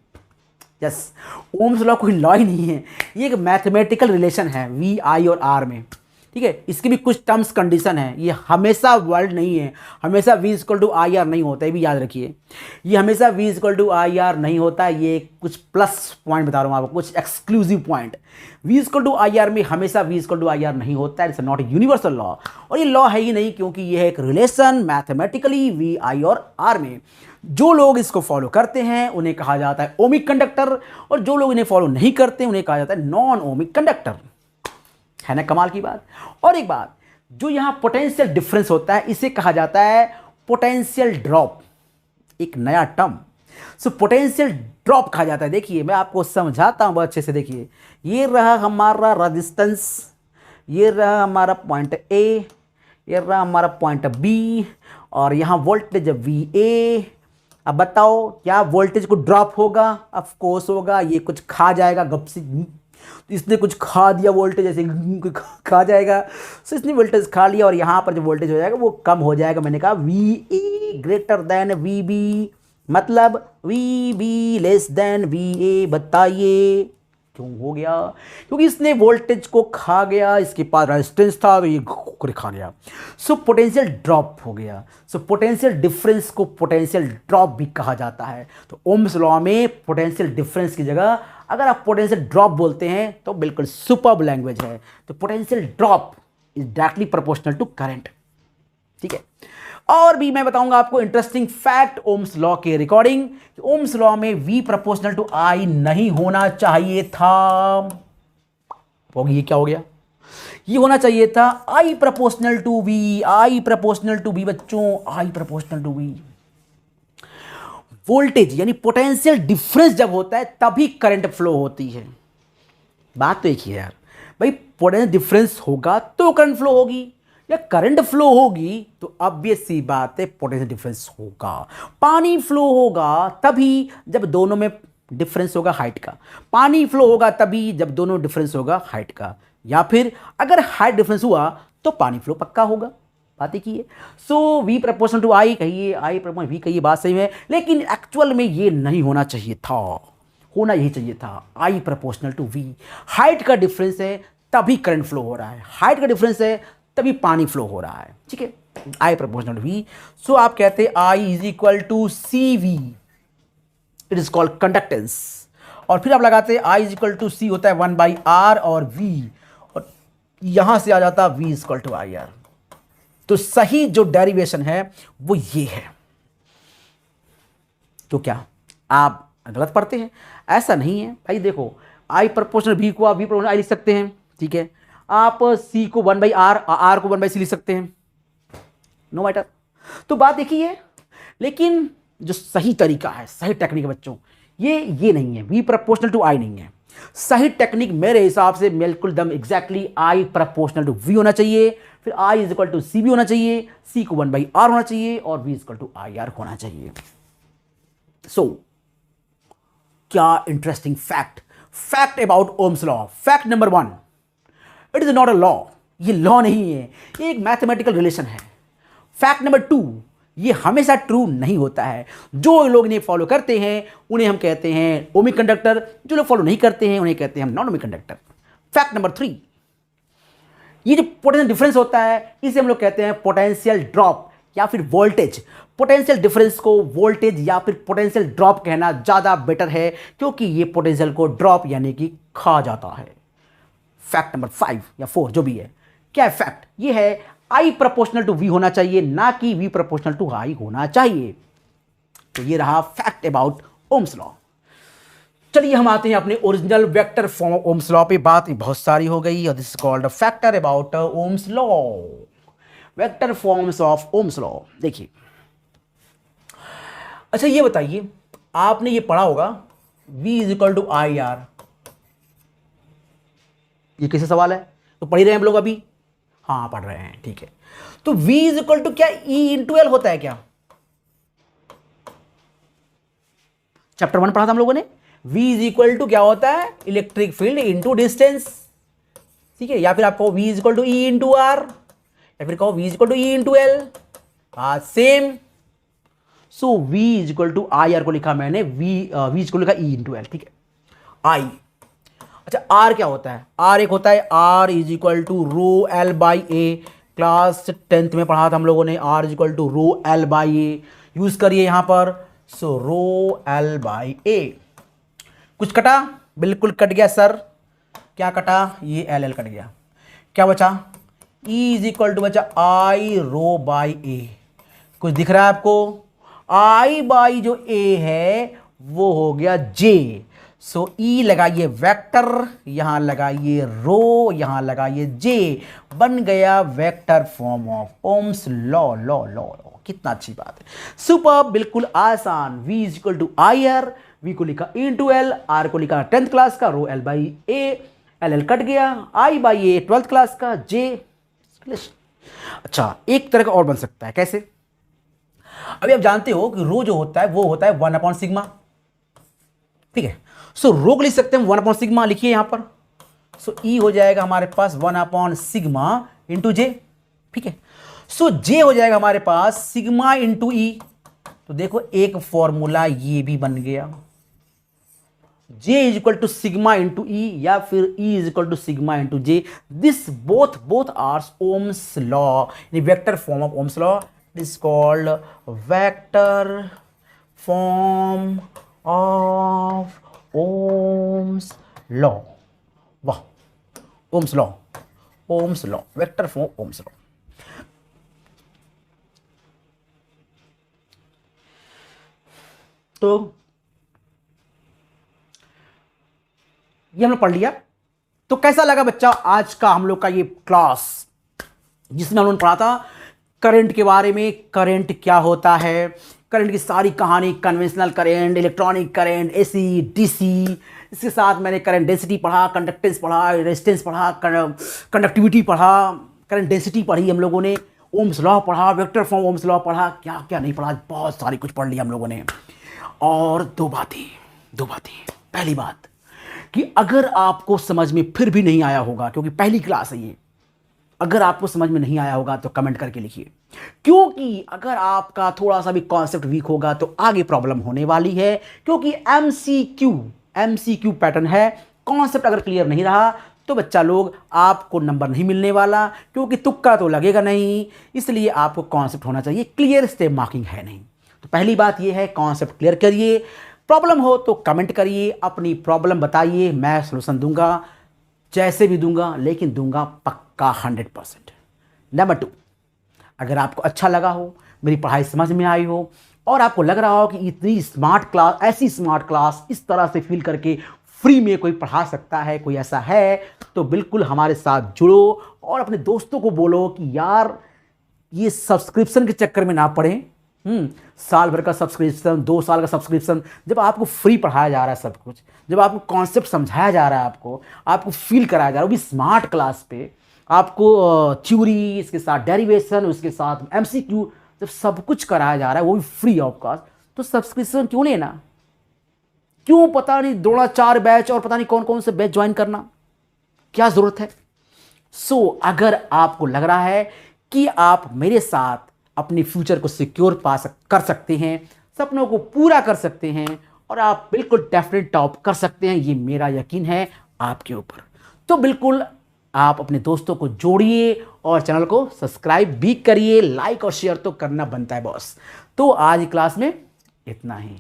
यस, ओम्स लॉ कोई लॉ ही नहीं है, ये एक मैथमेटिकल रिलेशन है V, I और R में। ठीक है, इसकी भी कुछ टर्म्स कंडीशन है, ये हमेशा वर्ल्ड नहीं है, हमेशा V equal to I R नहीं होता है, भी याद रखिए। ये हमेशा V equal to I R नहीं होता है, ये कुछ प्लस पॉइंट बता रहा हूँ आपको, कुछ exclusive point. V equal to I R में हमेशा V equal to I R नहीं होता है, it's not a universal law. और ये लॉ है ही नहीं, क्योंकि ये है एक रिलेशन मैथमेटिकली V, I और R में। जो लोग इसको फॉलो करते हैं उन्हें कहा जाता है ओमिक कंडक्टर, और जो लोग इन्हें फॉलो नहीं करते उन्हें कहा जाता है नॉन ओमिक कंडक्टर। है ना कमाल की बात। और एक बात, जो यहां पोटेंशियल डिफरेंस होता है इसे कहा जाता है पोटेंशियल ड्रॉप। एक नया टर्म। सो पोटेंशियल ड्रॉप कहा जाता है। देखिए मैं आपको समझाता हूँ बहुत अच्छे से। देखिए ये रहा हमारा रेजिस्टेंस, ये रहा हमारा पॉइंट ए, ये रहा हमारा पॉइंट बी, और यहाँ वोल्टेज VA। अब बताओ क्या वोल्टेज को ड्रॉप होगा? ऑफ कोर्स होगा। ये कुछ खा जाएगा गप से, तो इसने कुछ खा दिया वोल्टेज, जैसे खा जाएगा। सो इसने वोल्टेज खा लिया और यहाँ पर जो वोल्टेज हो जाएगा वो कम हो जाएगा। मैंने कहा VA ग्रेटर देन VB, मतलब VB लेस देन VA। बताइए क्यों हो गया? क्योंकि इसने वोल्टेज को खा गया, इसके पास रेजिस्टेंस था तो ये खा गया। सो पोटेंशियल ड्रॉप हो गया। सो पोटेंशियल डिफरेंस को पोटेंशियल ड्रॉप भी कहा जाता है। तो ओम्स लॉ में पोटेंशियल डिफरेंस की जगह अगर आप पोटेंशियल ड्रॉप बोलते हैं तो बिल्कुल सुपर्ब लैंग्वेज है। तो potential drop is directly proportional to current. ठीक है। और भी मैं बताऊंगा आपको इंटरेस्टिंग फैक्ट ओम्स लॉ के रिकॉर्डिंग। ओम्स लॉ में V प्रोपोर्शनल टू I नहीं होना चाहिए था। ये क्या हो गया? ये होना चाहिए था I proportional to V। I proportional to V बच्चों, I proportional to V। Voltage यानी पोटेंशियल डिफरेंस जब होता है तभी करंट फ्लो होती है। बात तो एक ही है यार भाई, पोटेंशियल डिफरेंस होगा तो करंट फ्लो होगी, या करंट फ्लो होगी तो ऑब्वियस सी बात है पोटेंशियल डिफरेंस होगा। पानी फ्लो होगा तभी जब दोनों में डिफरेंस होगा हाइट का। पानी फ्लो होगा तभी जब दोनों डिफरेंस होगा हाइट का, या फिर अगर हाइट डिफरेंस हुआ तो पानी फ्लो पक्का होगा। बात एक ही है। So V proportional to I कहिए, I प्रोपोर्शनल V कहिए, बात सही है। लेकिन एक्चुअल में ये नहीं होना चाहिए था, होना यही चाहिए था I proportional to V। Height का डिफरेंस है तभी करंट फ्लो हो रहा है, हाइट का डिफरेंस है तभी पानी फ्लो हो रहा है। ठीक है, I प्रोपोर्शनल V। सो आप कहते हैं I is equal to CV, it is called conductance. और फिर आप लगाते हैं I is equal to C होता है 1/R और V, और यहां से आ जाता V is equal to IR। तो सही जो डेरिवेशन है वो ये है। तो क्या आप गलत पढ़ते हैं? ऐसा नहीं है भाई। देखो I प्रोपोर्शनल V को आप V प्रोपोर्शनल I लिख सकते हैं। ठीक है, आप C को 1/R, R को 1/C लिख सकते हैं, नो मैटर। तो बात देखी है, लेकिन जो सही तरीका है, सही टेक्निक है बच्चों, ये नहीं है, V प्रोपोर्शनल टू I नहीं है। सही टेक्निक मेरे हिसाब से बिल्कुल दम exactly I proportional to V होना चाहिए, फिर I is equal to CB होना चाहिए, C को 1/R होना चाहिए और V is equal to IR होना चाहिए। सो क्या interesting fact about Ohm's law. Fact number 1, it is not a law. ये लॉ नहीं है, ये एक मैथमेटिकल रिलेशन है। फैक्ट नंबर 2, ये हमेशा ट्रू नहीं होता है। जो लोग इन्हें फॉलो करते हैं उन्हें हम कहते हैं ओमिक कंडक्टर, जो लोग फॉलो नहीं करते हैं उन्हें कहते हैं हम non ohmic conductor. Fact number 3, ये जो पोटेंशियल डिफरेंस होता है इसे हम लोग कहते हैं पोटेंशियल ड्रॉप या फिर वोल्टेज। पोटेंशियल डिफरेंस को वोल्टेज या फिर पोटेंशियल ड्रॉप कहना ज़्यादा बेटर है, क्योंकि ये पोटेंशियल को ड्रॉप यानी कि खा जाता है। फैक्ट नंबर 5 या 4 जो भी है, क्या है फैक्ट? ये है I प्रोपोर्शनल टू V होना चाहिए, ना कि V प्रोपोर्शनल टू I होना चाहिए। तो ये रहा फैक्ट अबाउट ओम्स लॉ। चलिए हम आते हैं अपने original vector form of Ohm's law पे। बात बहुत सारी हो गई और this is called factor about Ohm's law, vector forms of Ohm's law. देखिए, अच्छा ये बताइए, आपने ये पढ़ा होगा V is equal to IR। ये कैसे सवाल है? तो पढ़ ही रहे हैं हम लोग अभी, हाँ पढ़ रहे हैं, ठीक है। तो V इज इक्वल टू क्या E इंटू L होता है क्या? चैप्टर 1 पढ़ा था हम लोगों ने। V इज इक्वल टू क्या होता है? Electric field into distance. ठीक है, या फिर आप कहो V is equal to E into R, या फिर कहो V is equal to E into L। हाँ same. So V is equal to IR को लिखा मैंने, V इज इक्वल लिखा E इंटू L। ठीक है, I। अच्छा R क्या होता है? R एक होता है R is equal to rho L by A. Class 10th में पढ़ा था हम लोगों ने, R is equal to rho L by A. Use करिए यहां पर। So rho L by A. कुछ कटा? बिल्कुल कट गया सर। क्या कटा? ये LL कट गया। क्या बचा? E इज इक्वल टू बचा I रो बाई ए। कुछ दिख रहा है आपको? I बाई जो A है वो हो गया J। सो E लगाइए वेक्टर, यहां लगाइए रो, यहां लगाइए J, बन गया vector form of Ohm's law. कितना अच्छी बात है, सुपर, बिल्कुल आसान। v is equal to I R, V को लिखा इंटू एल, आर को लिखा 10th क्लास का, rho L by A, L L cut गया, आई बाई ए 12th क्लास का, जे। अच्छा, एक तरह का और बन सकता है, कैसे? अभी आप जानते हो कि रो जो होता है वो होता है 1 अपॉन सिग्मा, ठीक है। सो रो को लिख सकते हैं 1 अपॉन सिग्मा, लिखिए यहां पर। सो ई हो जाएगा हमारे पास 1 अपॉन सिग्मा इंटू जे, ठीक है। सो जे हो जाएगा हमारे पास सिग्मा इंटू ई। तो देखो एक फॉर्मूला ये भी बन गया, J is equal to sigma into E, या फिर E is equal to sigma into J. This both are Ohm's law, vector form of Ohm's law. Is called vector form of Ohm's law. वाह, Ohm's law, Ohm's law, vector form Ohm's law. तो ये हम लोग पढ़ लिया। तो कैसा लगा बच्चा आज का हम लोग का ये क्लास, जिसमें हम लोगों ने पढ़ा था करंट के बारे में, करंट क्या होता है, करंट की सारी कहानी, conventional current, electronic current, AC, DC. इसके साथ मैंने करंट डेंसिटी पढ़ा, कंडक्टेंस पढ़ा, रेजिस्टेंस पढ़ा, कंडक्टिविटी पढ़ा, करंट डेंसिटी पढ़ी हम लोगों ने, ओम्स लॉ पढ़ा, वेक्टर फॉर्म ओम्स लॉ पढ़ा, क्या क्या नहीं पढ़ा, बहुत सारी कुछ पढ़ लिया हम लोगों ने। और दो बातें। पहली बात कि अगर आपको समझ में फिर भी नहीं आया होगा, क्योंकि पहली क्लास है ये, अगर आपको समझ में नहीं आया होगा तो कमेंट करके लिखिए, क्योंकि अगर आपका थोड़ा सा भी कॉन्सेप्ट वीक होगा तो आगे प्रॉब्लम होने वाली है, क्योंकि एमसीक्यू पैटर्न है। कॉन्सेप्ट अगर क्लियर नहीं रहा तो बच्चा लोग आपको नंबर नहीं मिलने वाला, क्योंकि तुक्का तो लगेगा नहीं, इसलिए आपको कॉन्सेप्ट होना चाहिए क्लियर, स्टेप मार्किंग है नहीं। तो पहली बात यह है, कॉन्सेप्ट क्लियर करिए। प्रॉब्लम हो तो कमेंट करिए, अपनी प्रॉब्लम बताइए, मैं सलूशन दूंगा, जैसे भी दूंगा, लेकिन दूंगा पक्का 100%। नंबर 2, अगर आपको अच्छा लगा हो, मेरी पढ़ाई समझ में आई हो, और आपको लग रहा हो कि इतनी स्मार्ट क्लास, ऐसी स्मार्ट क्लास इस तरह से फील करके फ्री में कोई पढ़ा सकता है, कोई ऐसा है, तो बिल्कुल हमारे साथ जुड़ो और अपने दोस्तों को बोलो कि यार ये सब्सक्रिप्शन के चक्कर में ना पड़ें। साल भर का सब्सक्रिप्शन, 2 साल का सब्सक्रिप्शन, जब आपको फ्री पढ़ाया जा रहा है सब कुछ, जब आपको कॉन्सेप्ट समझाया जा रहा है, आपको फील कराया जा रहा है, वो भी स्मार्ट क्लास पे, आपको थ्योरी, इसके साथ डेरिवेशन, उसके साथ एमसीक्यू, जब सब कुछ कराया जा रहा है वो भी फ्री ऑफ कॉस्ट, तो सब्सक्रिप्शन क्यों लेना? क्यों पता नहीं दौड़ा 4 बैच और पता नहीं कौन कौन से बैच ज्वाइन करना, क्या जरूरत है? सो अगर आपको लग रहा है कि आप मेरे साथ अपने फ्यूचर को सिक्योर कर सकते हैं, सपनों को पूरा कर सकते हैं, और आप बिल्कुल डेफिनेट टॉप कर सकते हैं, ये मेरा यकीन है आपके ऊपर। तो बिल्कुल आप अपने दोस्तों को जोड़िए और चैनल को सब्सक्राइब भी करिए, लाइक और शेयर तो करना बनता है बॉस। तो आज क्लास में इतना ही।